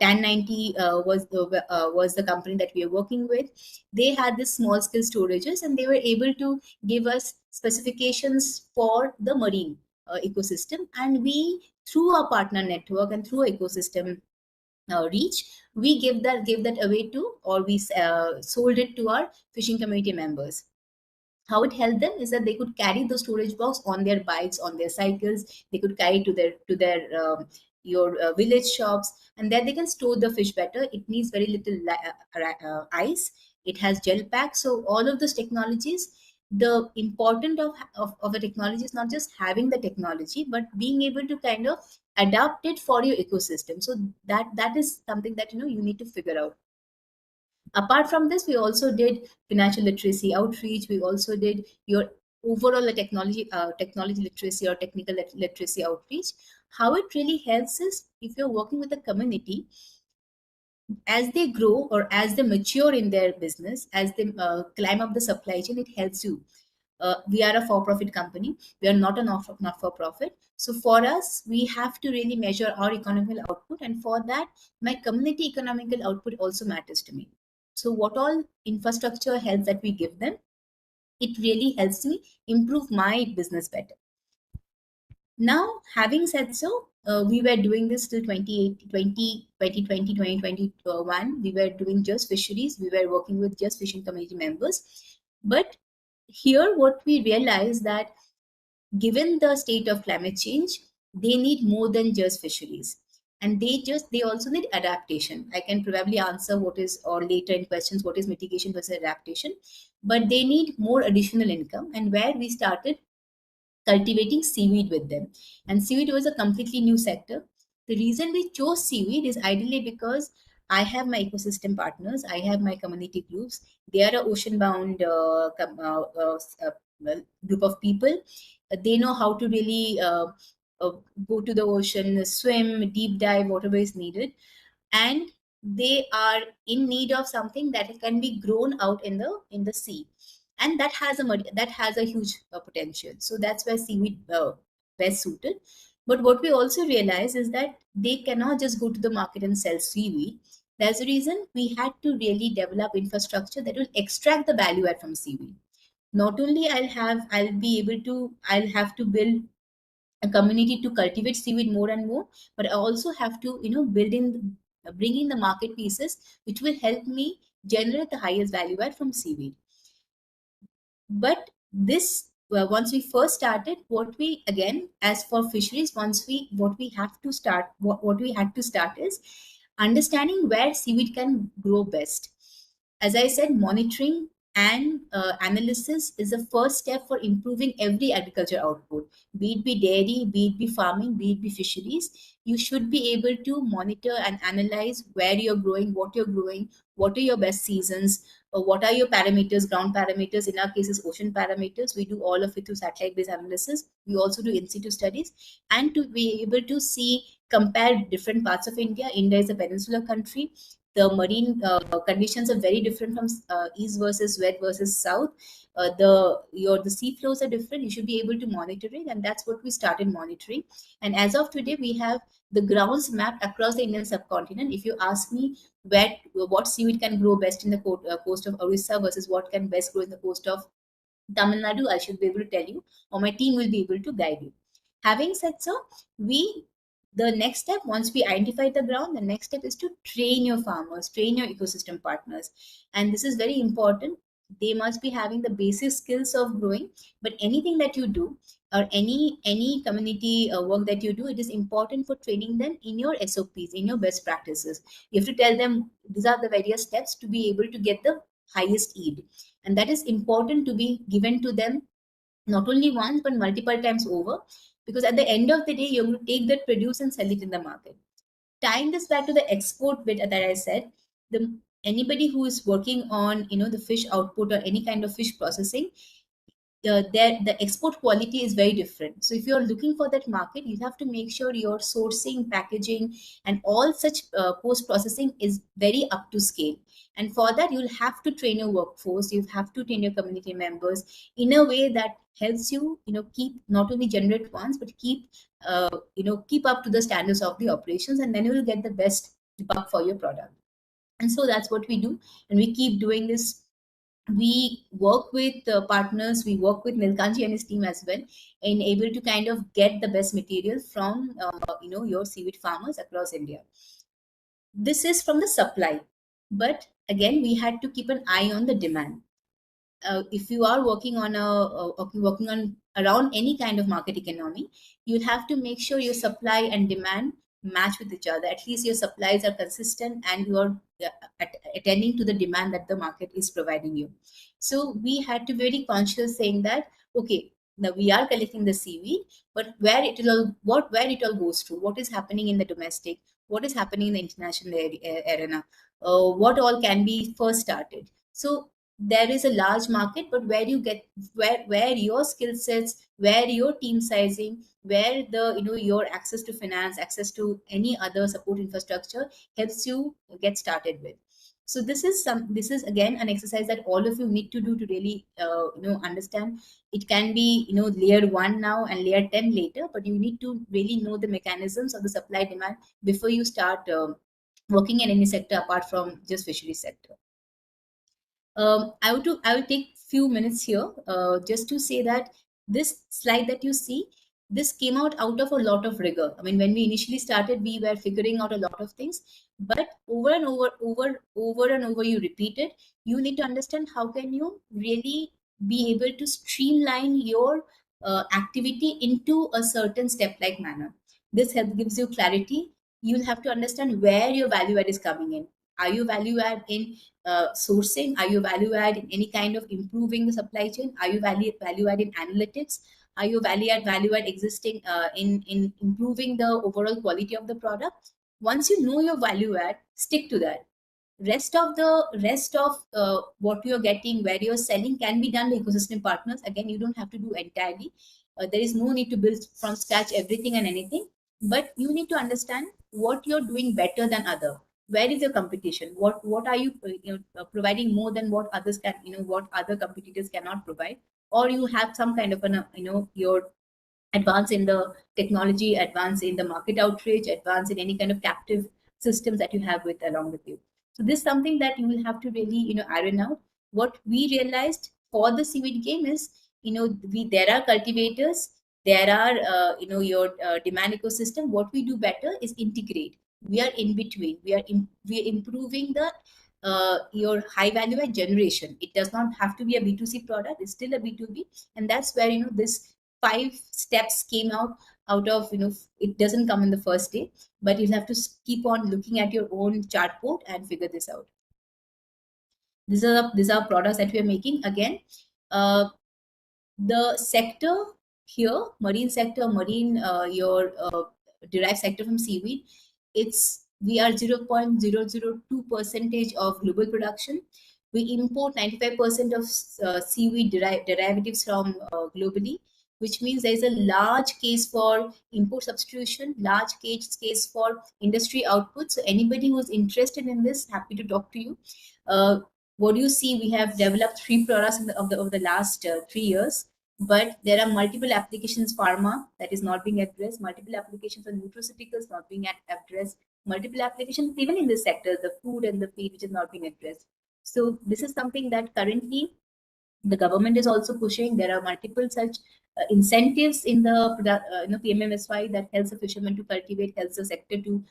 Tan 90 was the company that we are working with. They had this small scale storages, and they were able to give us specifications for the marine ecosystem. And we, through our partner network and through our ecosystem reach, we gave that away to, or we sold it to our fishing community members. How it helped them is that they could carry the storage box on their bikes, on their cycles. They could carry to their your village shops, and there they can store the fish better. It needs very little ice. It has gel packs. So all of those technologies, the important of a technology is not just having the technology, but being able to kind of adapt it for your ecosystem. So that is something that you need to figure out. Apart from this, we also did financial literacy outreach. We also did your overall technology literacy or technical literacy outreach. How it really helps is, if you're working with a community, as they grow or as they mature in their business, as they climb up the supply chain, it helps you. We are a for-profit company. We are not a not-for-profit. So for us, we have to really measure our economical output, and for that, my community economical output also matters to me. So what all infrastructure helps that we give them, it really helps me improve my business better. Now, having said so, we were doing this till 2020, 2021. We were doing just fisheries. We were working with just fishing community members. But here, what we realized, that given the state of climate change, they need more than just fisheries. And they also need adaptation. I can probably answer what is, or later in questions, what is mitigation versus adaptation. But they need more additional income. And where we started cultivating seaweed with them. And seaweed was a completely new sector. The reason we chose seaweed is ideally because I have my ecosystem partners, I have my community groups. They are an ocean-bound group of people. They know how to really go to the ocean, swim, deep dive, whatever is needed. And they are in need of something that can be grown out in the sea, and that has a huge potential. So that's where seaweed best suited. But what we also realize is that they cannot just go to the market and sell seaweed. There's a reason we had to really develop infrastructure that will extract the value add from seaweed. Not only I'll have to build a community to cultivate seaweed more and more, but I also have to bring in the market pieces which will help me generate the highest value add from seaweed. But this, once we first started, as for fisheries, what we had to start is understanding where seaweed can grow best. As I said, monitoring and analysis is the first step for improving every agriculture output, be it be dairy, be it be farming, be it be fisheries. You should be able to monitor and analyze where you're growing, what are your best seasons, what are your parameters, ground parameters, in our cases ocean parameters. We do all of it through satellite based analysis. We also do in situ studies, and to be able to compare different parts of India. India is a peninsular country. The marine conditions are very different from east versus west versus south. The sea flows are different. You should be able to monitor it, and that's what we started monitoring. And as of today, we have the grounds mapped across the Indian subcontinent. If you ask me what seaweed can grow best in the coast of Orissa versus what can best grow in the coast of Tamil Nadu, I should be able to tell you, or my team will be able to guide you. Having said so, the next step, once we identify the ground, the next step is to train your farmers, train your ecosystem partners. And this is very important. They must be having the basic skills of growing, but anything that you do, or any community work that you do, it is important for training them in your SOPs, in your best practices. You have to tell them these are the various steps to be able to get the highest yield, and that is important to be given to them not only once but multiple times over, because at the end of the day you're going to take that produce and sell it in the market. Tying this back to the export bit that I said, the anybody who is working on the fish output or any kind of fish processing, the export quality is very different. So if you're looking for that market, you have to make sure your sourcing, packaging, and all such post processing is very up to scale. And for that, you'll have to train your workforce. You have to train your community members in a way that helps you, keep not only generate funds but keep keep up to the standards of the operations, and then you will get the best buck for your product. And so that's what we do, and we keep doing this. We work with partners, we work with Nilkanji and his team as well, in able to kind of get the best material from your seaweed farmers across India. This is from the supply, but again we had to keep an eye on the demand. If you are working on working on around any kind of market economy, you'll have to make sure your supply and demand match with each other. At least your supplies are consistent and you are attending to the demand that the market is providing you. So we had to be very conscious, saying that okay, now we are collecting the seaweed, but where it all goes to, what is happening in the domestic, what is happening in the international arena, what all can be first started. So there is a large market, but where you get where your skill sets, where your team sizing, where the your access to finance, access to any other support infrastructure helps you get started with. So this is again an exercise that all of you need to do to really understand. It can be layer 1 now and layer 10 later, but you need to really know the mechanisms of the supply demand before you start working in any sector apart from just fisheries sector. I will take few minutes here just to say that this slide that you see, this came out of a lot of rigor. I mean, when we initially started, we were figuring out a lot of things, but over and over you repeat it. You need to understand how can you really be able to streamline your activity into a certain step-like manner. This gives you clarity. You'll have to understand where your value add is coming in. Are you value add in sourcing? Are you value add in any kind of improving the supply chain? Are you value add in analytics? Are you value add existing in improving the overall quality of the product? Once you know your value add, stick to that. Rest of what you're getting, where you're selling, can be done by ecosystem partners. Again, you don't have to do entirely. There is no need to build from scratch everything and anything, but you need to understand what you're doing better than other. Where is your competition? What are you, providing more than what others can, what other competitors cannot provide? Or you have some kind of an your advance in the technology, advance in the market outreach, advance in any kind of captive systems that you have with along with you. So this is something that you will have to really iron out. What we realized for the seaweed game is, there are cultivators, there are your demand ecosystem. What we do better is integrate. We are in between. We are improving the your high value add generation. It does not have to be a B2C product. It's still a B2B, and that's where this 5 steps came out of. It doesn't come in the first day, but you'll have to keep on looking at your own chartboard and figure this out. These are products that we are making. Again, the sector here, marine sector, your derived sector from seaweed, we are 0.002% of global production. We import 95% of seaweed derivatives from globally, which means there is a large case for import substitution, large case for industry output. So anybody who is interested in this, happy to talk to you. What do you see? We have developed 3 products over the last 3 years, but there are multiple applications, pharma, that is not being addressed, multiple applications on nutraceuticals not being addressed, multiple applications even in this sector, the food and the feed, which is not being addressed. So this is something that currently The government is also pushing. There are multiple such incentives in the PMMSY that helps the fishermen to cultivate, helps the sector to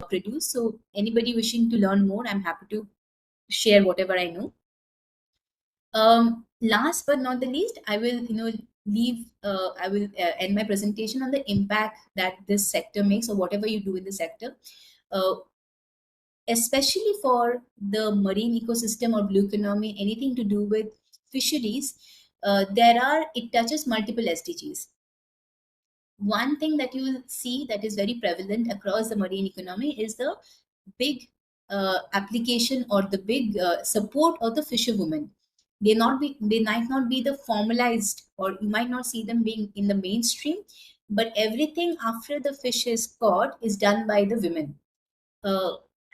produce. So anybody wishing to learn more, I'm happy to share whatever I know. Last but not the least, I will end my presentation on the impact that this sector makes, or whatever you do in the sector. Especially for the marine ecosystem or blue economy, anything to do with fisheries, it touches multiple SDGs. One thing that you will see that is very prevalent across the marine economy is the big application or the big support of the fisherwomen. They might not be the formalized, or you might not see them being in the mainstream, but everything after the fish is caught is done by the women.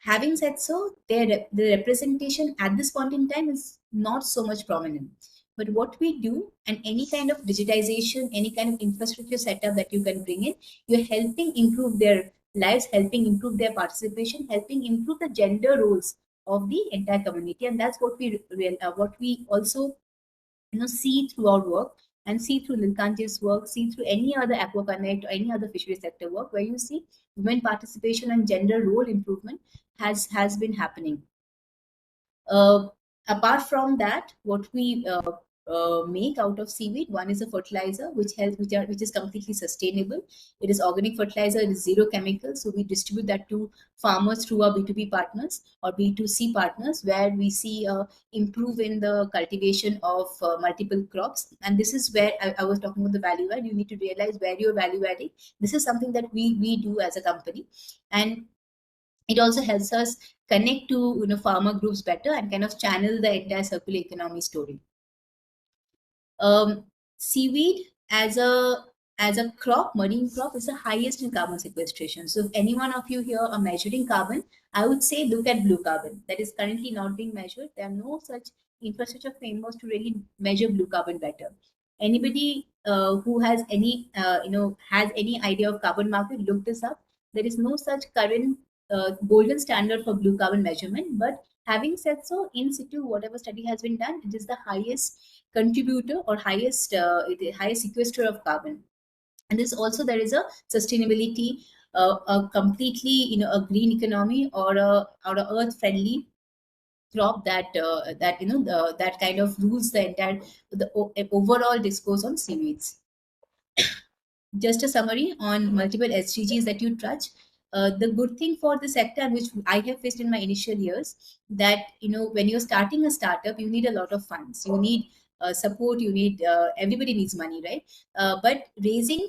Having said so, the representation at this point in time is not so much prominent. But what we do, and any kind of digitization, any kind of infrastructure setup that you can bring in, you're helping improve their lives, helping improve their participation, helping improve the gender roles of the entire community. And that's what we also see through our work, and see through Nilkanji's work, see through any other aquaconnect or any other fishery sector work, where you see women participation and gender role improvement has been happening. Apart from that, what we make out of seaweed, one is a fertilizer which is completely sustainable. It is organic fertilizer, it is zero chemicals, so we distribute that to farmers through our B2B partners or B2C partners, where we see improve in the cultivation of multiple crops. And this is where I was talking about the value add. You need to realize where you're value adding. This is something that we do as a company, and it also helps us connect to farmer groups better and kind of channel the entire circular economy story. Seaweed as a crop, marine crop, is the highest in carbon sequestration. So if any one of you here are measuring carbon, I would say look at blue carbon. That is currently not being measured. There are no such infrastructure frameworks to really measure blue carbon better. Anybody who has any has any idea of carbon market, look this up. There is no such current golden standard for blue carbon measurement. But having said so, in situ, whatever study has been done, it is the highest contributor or highest sequester of carbon. And this also, there is a sustainability, a completely a green economy or a earth friendly crop that that kind of rules the entire overall discourse on seaweeds. Just a summary on multiple SDGs that you touch. The good thing for the sector, which I have faced in my initial years, that when you're starting a startup, you need a lot of funds, you need support, you need everybody needs money, right? But raising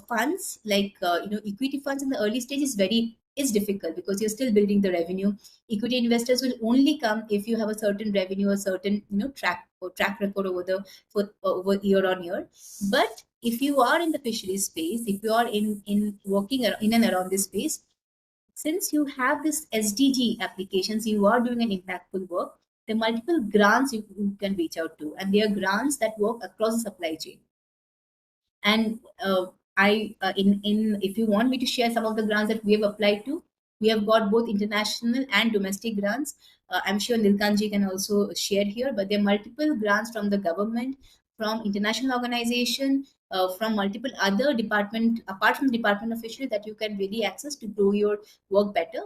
funds like equity funds in the early stage is difficult, because you're still building the revenue. Equity investors will only come if you have a certain revenue, a certain track record over year on year. But if you are in the fisheries space, if you are in working in and around this space, since you have this SDG applications, you are doing an impactful work, there are multiple grants you can reach out to, and there are grants that work across the supply chain. And if you want me to share some of the grants that we have applied to, we have got both international and domestic grants. I'm sure Nilkanji can also share here, but there are multiple grants from the government, from international organization, from multiple other department, apart from the Department of Fisheries, that you can really access to do your work better.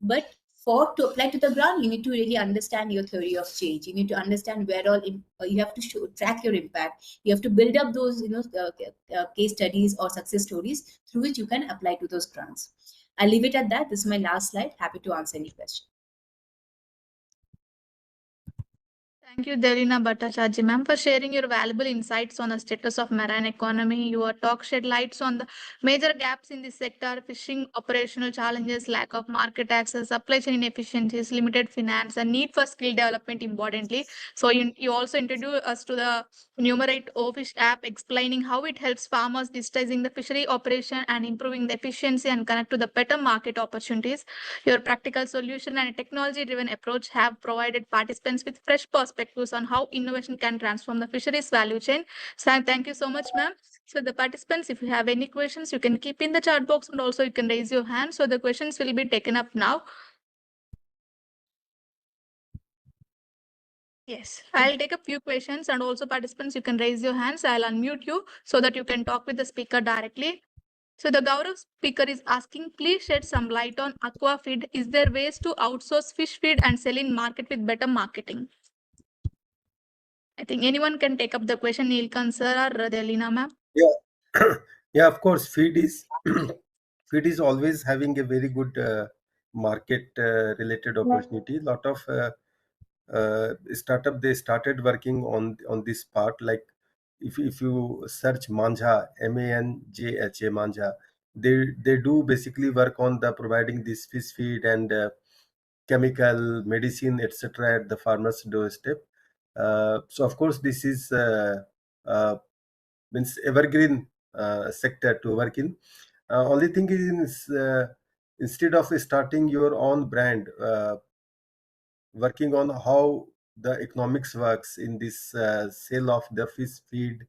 But to apply to the grant, you need to really understand your theory of change. You need to understand where all you have to track your impact. You have to build up those case studies or success stories through which you can apply to those grants. I'll leave it at that. This is my last slide. Happy to answer any question. Thank you, Delina Bhattacharjee ma'am, for sharing your valuable insights on the status of marine economy. Your talk shed lights on the major gaps in this sector: fishing operational challenges, lack of market access, supply chain inefficiencies, limited finance, and need for skill development, importantly. So you also introduced us to the Numerate O-Fish app, explaining how it helps farmers digitizing the fishery operation and improving the efficiency and connect to the better market opportunities. Your practical solution and technology-driven approach have provided participants with fresh perspectives on how innovation can transform the fisheries value chain. So thank you so much, ma'am. So the participants, if you have any questions, you can keep in the chat box, and also you can raise your hand. So the questions will be taken up now. Yes, I'll take a few questions and also participants, you can raise your hands. I'll unmute you so that you can talk with the speaker directly. So the Gaurav speaker is asking, please shed some light on aqua feed. Is there ways to outsource fish feed and sell in market with better marketing? I think anyone can take up the question, Neelkan sir or Delina ma'am. Yeah, yeah. Of course, feed is feed is always having a very good market related opportunity. Lot of startup they started working on this part. Like if you search Manja, MANJHA Manja, they do basically work on the providing this fish feed and chemical medicine etc. at the farmer's doorstep. So of course this is uh, means evergreen sector to work in. Only thing is instead of starting your own brand, working on how the economics works in this sale of the fish feed,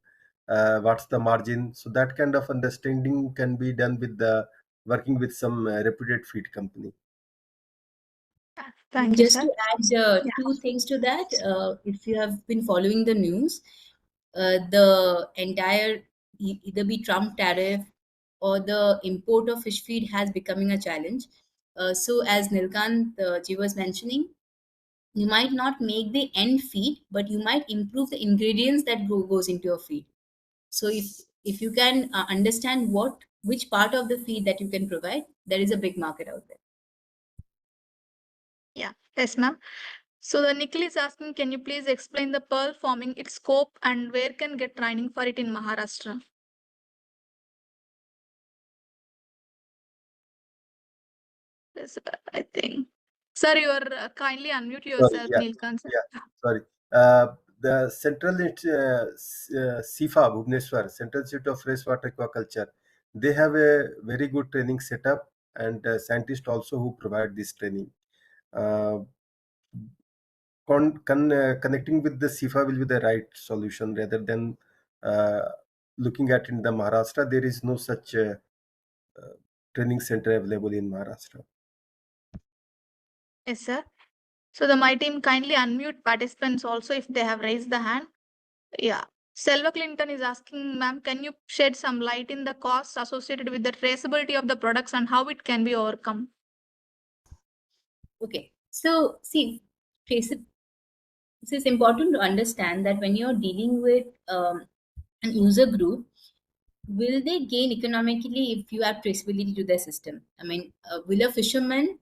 what's the margin. So that kind of understanding can be done with the working with some reputed feed company. Thank you, Just sir. to add two things to that, if you have been following the news, the entire either be Trump tariff or the import of fish feed has becoming a challenge. So as Nilkant ji was mentioning, you might not make the end feed, but you might improve the ingredients that goes into your feed. So if you can understand which part of the feed that you can provide, there is a big market out there. Yeah, yes, ma'am. So the Nikhil is asking, can you please explain the pearl farming, its scope, and where can get training for it in Maharashtra? Yes, I think. Sir, you are kindly unmute Sorry, yourself, yeah, Neelkan sir. yeah. Sorry. The Central SIFA, Bhubaneswar, Central Institute of Freshwater Aquaculture, they have a very good training setup and scientists also who provide this training. Uh, Connecting with the SIFA will be the right solution rather than uh, looking at in the Maharashtra. There is no such training center available in Maharashtra. Yes, sir. So the my team kindly unmute participants also if they have raised the hand. Yeah. Selva Clinton is asking, ma'am, can you shed some light in the costs associated with the traceability of the products and how it can be overcome? Okay, so see, it's important to understand that when you're dealing with an user group, will they gain economically if you have traceability to their system? I mean, will a fisherman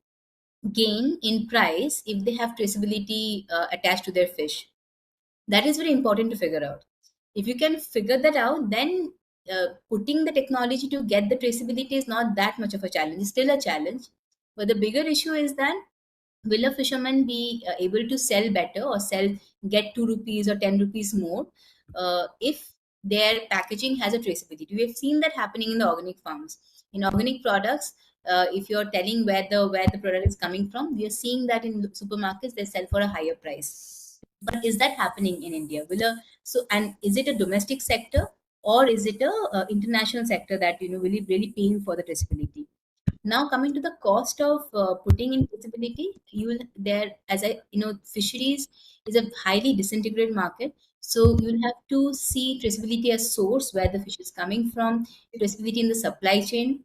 gain in price if they have traceability attached to their fish? That is very important to figure out. If you can figure that out, then putting the technology to get the traceability is not that much of a challenge. It's still a challenge, but the bigger issue is that will a fisherman be able to sell better or get 2 rupees or 10 rupees more if their packaging has a traceability? We have seen that happening in the organic farms. In organic products, if you're telling where the product is coming from, we are seeing that in supermarkets they sell for a higher price. But is that happening in India? And is it a domestic sector or is it a international sector that really paying for the traceability? Now coming to the cost of putting in traceability, you will there as I fisheries is a highly disintegrated market, so you'll have to see traceability as source, where the fish is coming from, traceability in the supply chain.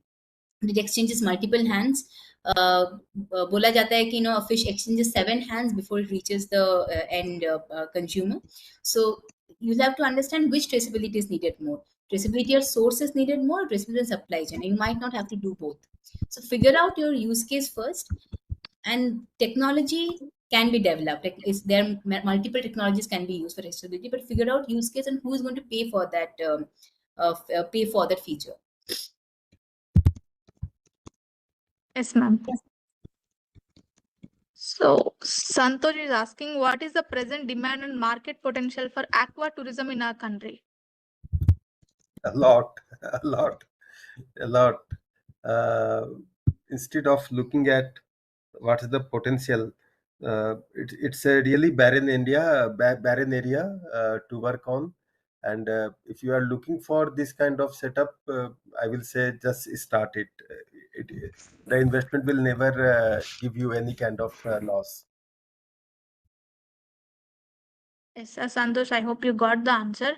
It exchanges multiple hands. बोला जाता है कि a fish exchanges 7 hands before it reaches the end consumer. So you'll have to understand which traceability is needed more. Traceability or source is needed more, traceability and supply chain. You might not have to do both. So figure out your use case first, and technology can be developed. Like multiple technologies can be used for traceability, but figure out use case and who is going to pay for that pay for that feature. Yes, ma'am. So Santosh is asking, what is the present demand and market potential for aqua tourism in our country? A lot, a lot, a lot. Uh, Instead of looking at what is the potential, it's a really barren area to work on. And if you are looking for this kind of setup, I will say just start it. The investment will never give you any kind of loss. Yes, Santosh, I hope you got the answer.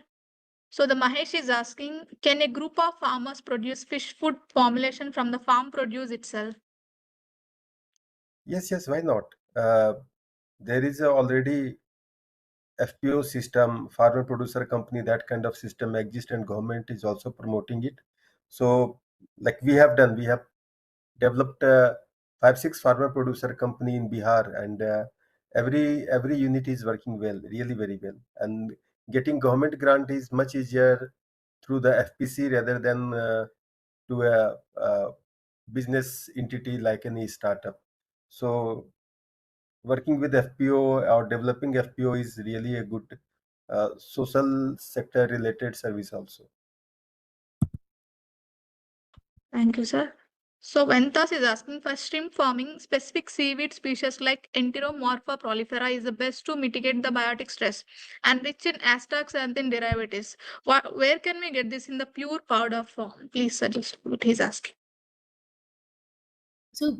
So the Mahesh is asking, can a group of farmers produce fish food formulation from the farm produce itself? Yes, why not? There is already FPO system, farmer producer company, that kind of system exists, and government is also promoting it. So, like we have developed 5 6 farmer producer company in Bihar, and every unit is working well, really very well. And getting government grant is much easier through the FPC rather than to a business entity like any startup. So working with FPO or developing FPO is really a good social sector related service also. Thank you, sir. So Ventas is asking for shrimp farming, specific seaweed species like Enteromorpha prolifera is the best to mitigate the biotic stress and rich in astaxanthin derivatives. Where can we get this in the pure powder form? Please suggest what he's asking. So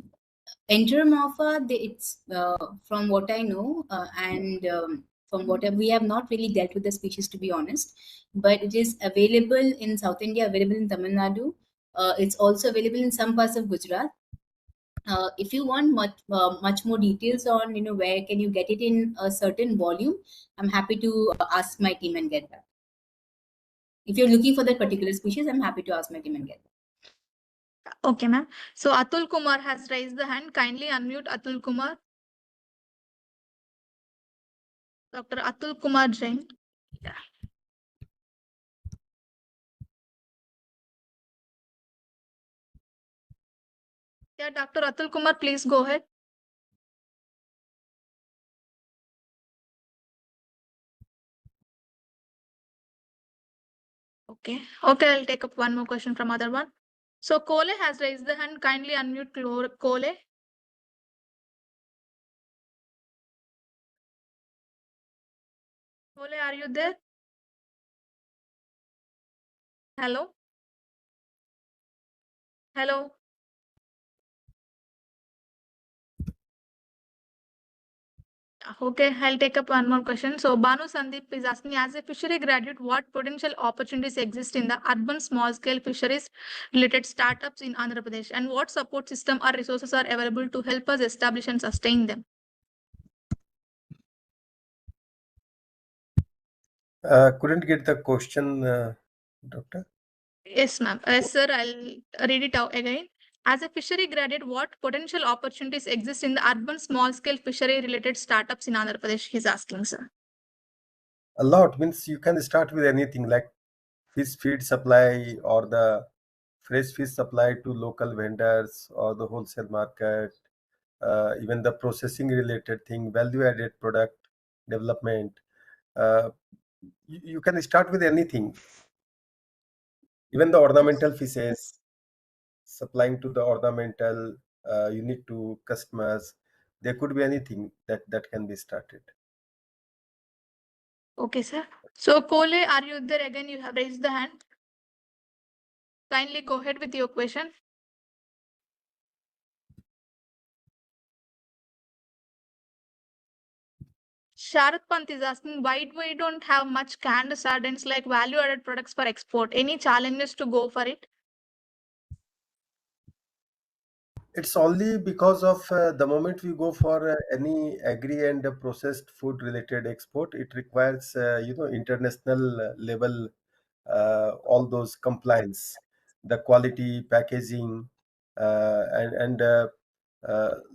Enteromorpha, it's from what I know, and from what we have not really dealt with the species, to be honest, but it is available in South India, available in Tamil Nadu. It's also available in some parts of Gujarat. If you want much more details on where can you get it in a certain volume, I'm happy to ask my team and get that. If you're looking for that particular species, I'm happy to ask my team and get that. Okay, ma'am. So Atul Kumar has raised the hand. Kindly unmute Atul Kumar. Dr. Atul Kumar Jain. Yeah. Yeah, Dr. Atul Kumar, please go ahead. Okay. Okay, I'll take up one more question from other one. So Kole has raised the hand. Kindly unmute Kole. Kole, are you there? Hello? Hello? Okay, I'll take up one more question. So Banu Sandeep is asking, as a fishery graduate, what potential opportunities exist in the urban small-scale fisheries related startups in Andhra Pradesh, and what support system or resources are available to help us establish and sustain them? Couldn't get the question, doctor. Yes, ma'am. Yes, sir. I'll read it out again. As a fishery graduate, what potential opportunities exist in the urban small-scale fishery-related startups in Andhra Pradesh? He's asking, sir. A lot means you can start with anything like fish feed supply or the fresh fish supply to local vendors or the wholesale market, even the processing related thing, value added product development. Uh, you can start with anything, even the ornamental fishes, supplying to the ornamental unit to customers. There could be anything that can be started. Okay, sir. So, Kole, are you there again? You have raised the hand. Kindly go ahead with your question. Sharath Pant is asking, why we don't have much canned sardines like value-added products for export? Any challenges to go for it? It's only because of the moment we go for any agri and processed food related export, it requires international level, all those compliance, the quality, packaging, and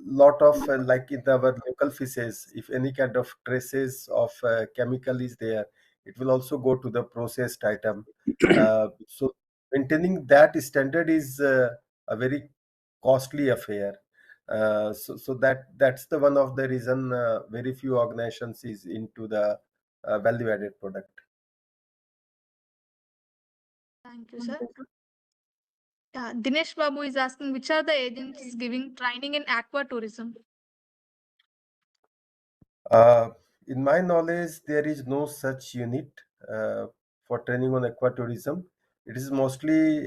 lot of like in our local fishes, if any kind of traces of chemical is there, it will also go to the processed item. So maintaining that standard is a very costly affair. So that's the one of the reason very few organizations is into the value added product. Thank you, sir. Yeah, Dinesh Babu is asking, which are the agencies giving training in aqua tourism? Uh, in my knowledge, there is no such unit uh, for training on aquatourism. It is mostly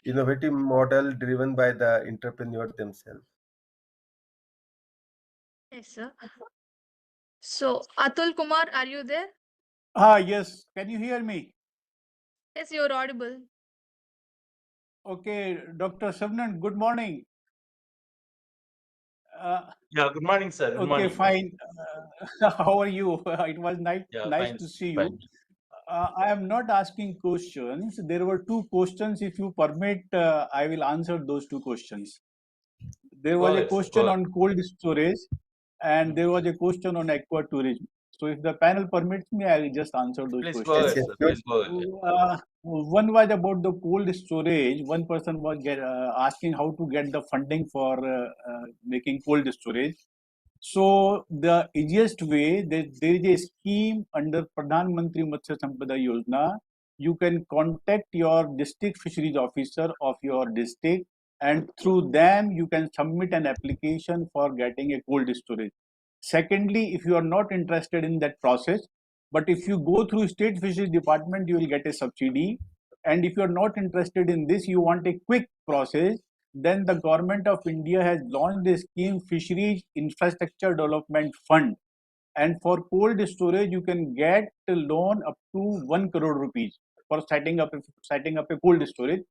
innovative model driven by the entrepreneur themselves. Yes, sir. So, Atul Kumar, are you there? Yes. Can you hear me? Yes, you're audible. Okay, Dr. Shabnan, good morning. Yeah, good morning, sir. Good Okay, morning. fine. How are you? It was nice Fine, to see fine. you. I am not asking questions. There were two questions. If you permit, I will answer those two questions. There Go was a ahead, sir. question Go ahead. on cold storage, and there was a question on aquatourism. So, if the panel permits me, I will just answer those Please go questions. ahead, sir. Please go ahead. One was about the cold storage. One person was asking how to get the funding for making cold storage. So the easiest way, there is a scheme under Pradhan Mantri Matsya Sampada Yojana. You can contact your district fisheries officer of your district, and through them you can submit an application for getting a cold storage. Secondly, if you are not interested in that process, but if you go through state fisheries department, you will get a subsidy. And if you are not interested in this, you want a quick process, then the government of India has launched a scheme, Fisheries Infrastructure Development Fund. And for cold storage, you can get a loan up to 1 crore rupees for setting up a cold storage.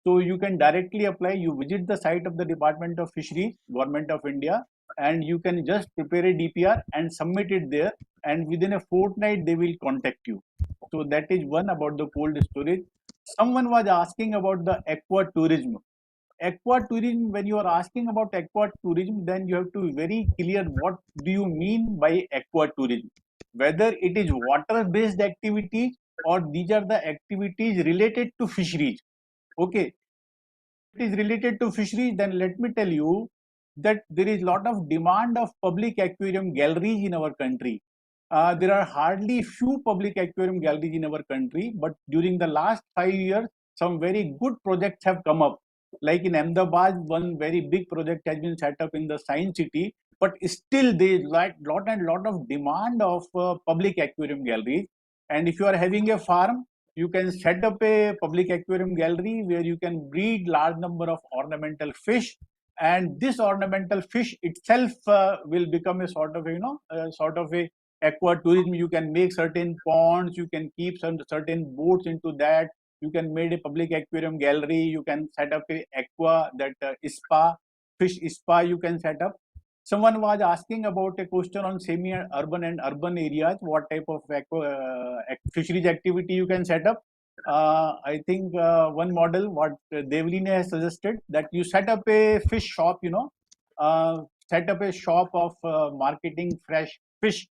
So you can directly apply. You visit the site of the Department of Fisheries, Government of India, and you can just prepare a DPR and submit it there. And within a fortnight, they will contact you. So that is one about the cold storage. Someone was asking about the aqua tourism. Aquatourism, when you are asking about aquatourism, then you have to be very clear what do you mean by aquatourism. Whether it is water-based activities or these are the activities related to fisheries. Okay, it is related to fisheries, then let me tell you that there is a lot of demand of public aquarium galleries in our country. There are hardly few public aquarium galleries in our country, but during the last 5 years, some very good projects have come up. Like in Ahmedabad, one very big project has been set up in the Science City, but still there is lot of demand of public aquarium galleries. And if you are having a farm, you can set up a public aquarium gallery where you can breed large number of ornamental fish, and this ornamental fish itself will become a sort of a aqua tourism. You can make certain ponds, you can keep some certain boats into that, you can make a public aquarium gallery, you can set up a aqua that spa, fish spa you can set up. Someone was asking about a question on semi-urban and urban areas, what type of fisheries activity you can set up. I think one model, what Devlina has suggested, that you set up a fish shop, set up a shop of marketing fresh fish.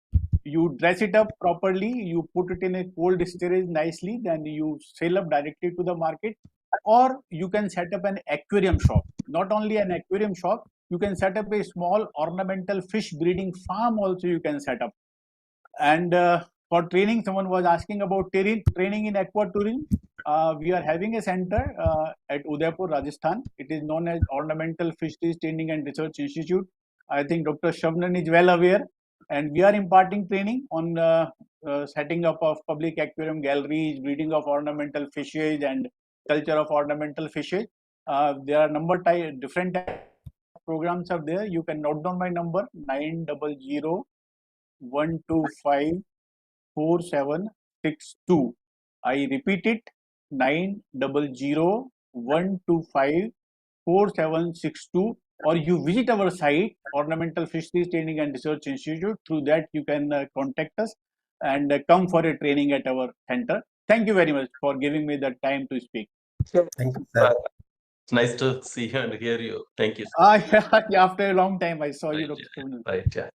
You dress it up properly, you put it in a cold storage nicely, then you sell up directly to the market. Or you can set up an aquarium shop. Not only an aquarium shop, you can set up a small ornamental fish breeding farm also you can set up. And for training, someone was asking about training in aquatourism. We are having a center at Udaipur, Rajasthan. It is known as Ornamental Fisheries Training and Research Institute. I think Dr. Shabnan is well aware. And we are imparting training on setting up of public aquarium galleries, breeding of ornamental fishes, and culture of ornamental fishes. There are different programs are there. You can note down my number 900-125-4762. I repeat it, 900-125-4762, or you visit our site, Ornamental Fisheries Training and Research Institute. Through that, you can contact us and come for a training at our center. Thank you very much for giving me the time to speak. Thank you, sir. It's nice to see you and hear you. Thank you. After a long time, I saw you, Right, Dr. Shabnan. right, yeah.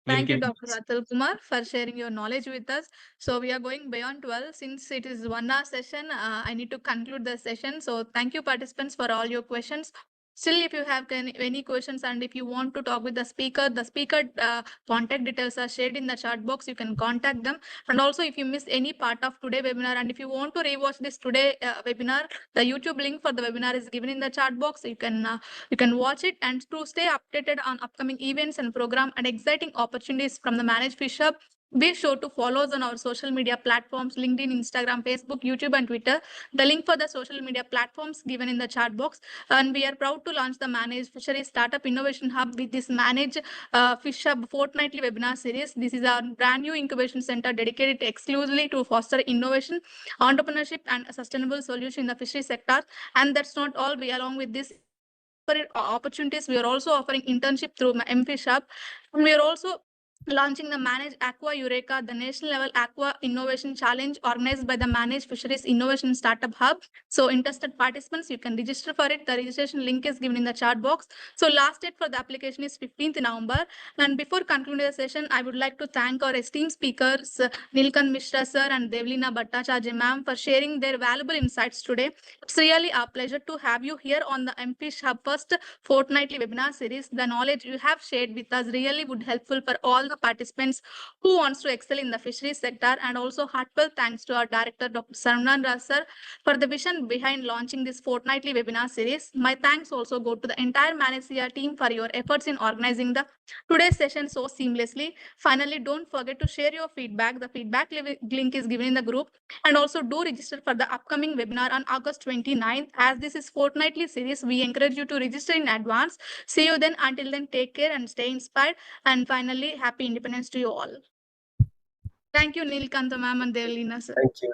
Thank you, We'll keep- Dr. Atul Kumar, for sharing your knowledge with us. So we are going beyond 12. Since it is 1 hour session, I need to conclude the session. So thank you, participants, for all your questions. Still, if you have any questions and if you want to talk with the speaker contact details are shared in the chat box. You can contact them. And also, if you missed any part of today's webinar and if you want to rewatch this today webinar, the YouTube link for the webinar is given in the chat box. You can watch it, and to stay updated on upcoming events and program and exciting opportunities from the MANAGE-FISHub, Be sure to follow us on our social media platforms, LinkedIn, Instagram, Facebook, YouTube, and Twitter. The link for the social media platforms given in the chat box. And we are proud to launch the Manage Fisheries Startup Innovation Hub with this MANAGE-FISHub Fortnightly Webinar series. This is our brand new incubation center dedicated exclusively to foster innovation, entrepreneurship, and a sustainable solution in the fishery sector. And that's not all. We, along with this opportunities, we are also offering internship through M-FISHub. And we are also launching the Manage Aqua Eureka, the national level Aqua Innovation Challenge organized by the Manage Fisheries Innovation Startup Hub. So interested participants, you can register for it. The registration link is given in the chat box. So last date for the application is 15th November. And before concluding the session, I would like to thank our esteemed speakers, Nilkant Mishra sir and Devlina Bhattacharya ma'am, for sharing their valuable insights today. It's really our pleasure to have you here on the M-FISHub first fortnightly webinar series. The knowledge you have shared with us really would helpful for all the participants who wants to excel in the fisheries sector. And also heartfelt thanks to our director, Dr. Sarvanan Raj sir, for the vision behind launching this fortnightly webinar series. My thanks also go to the entire MANAGE-FISHub team for your efforts in organizing the today's session so seamlessly. Finally, don't forget to share your feedback. The feedback link is given in the group. And also do register for the upcoming webinar on August 29th. As this is fortnightly series, we encourage you to register in advance. See you then. Until then, take care and stay inspired. And finally, happy independence to you all. Thank you, Nilkanta ma'am and Devlina sir. Thank you.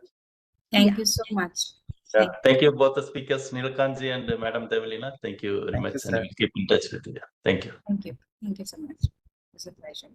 Thank you so much. Thank you both the speakers, Nilkanji and Madam Develina. Thank you very Thank much, you, and sir. we'll keep in touch with you. Thank you. Thank you. Thank you so much. It was a pleasure.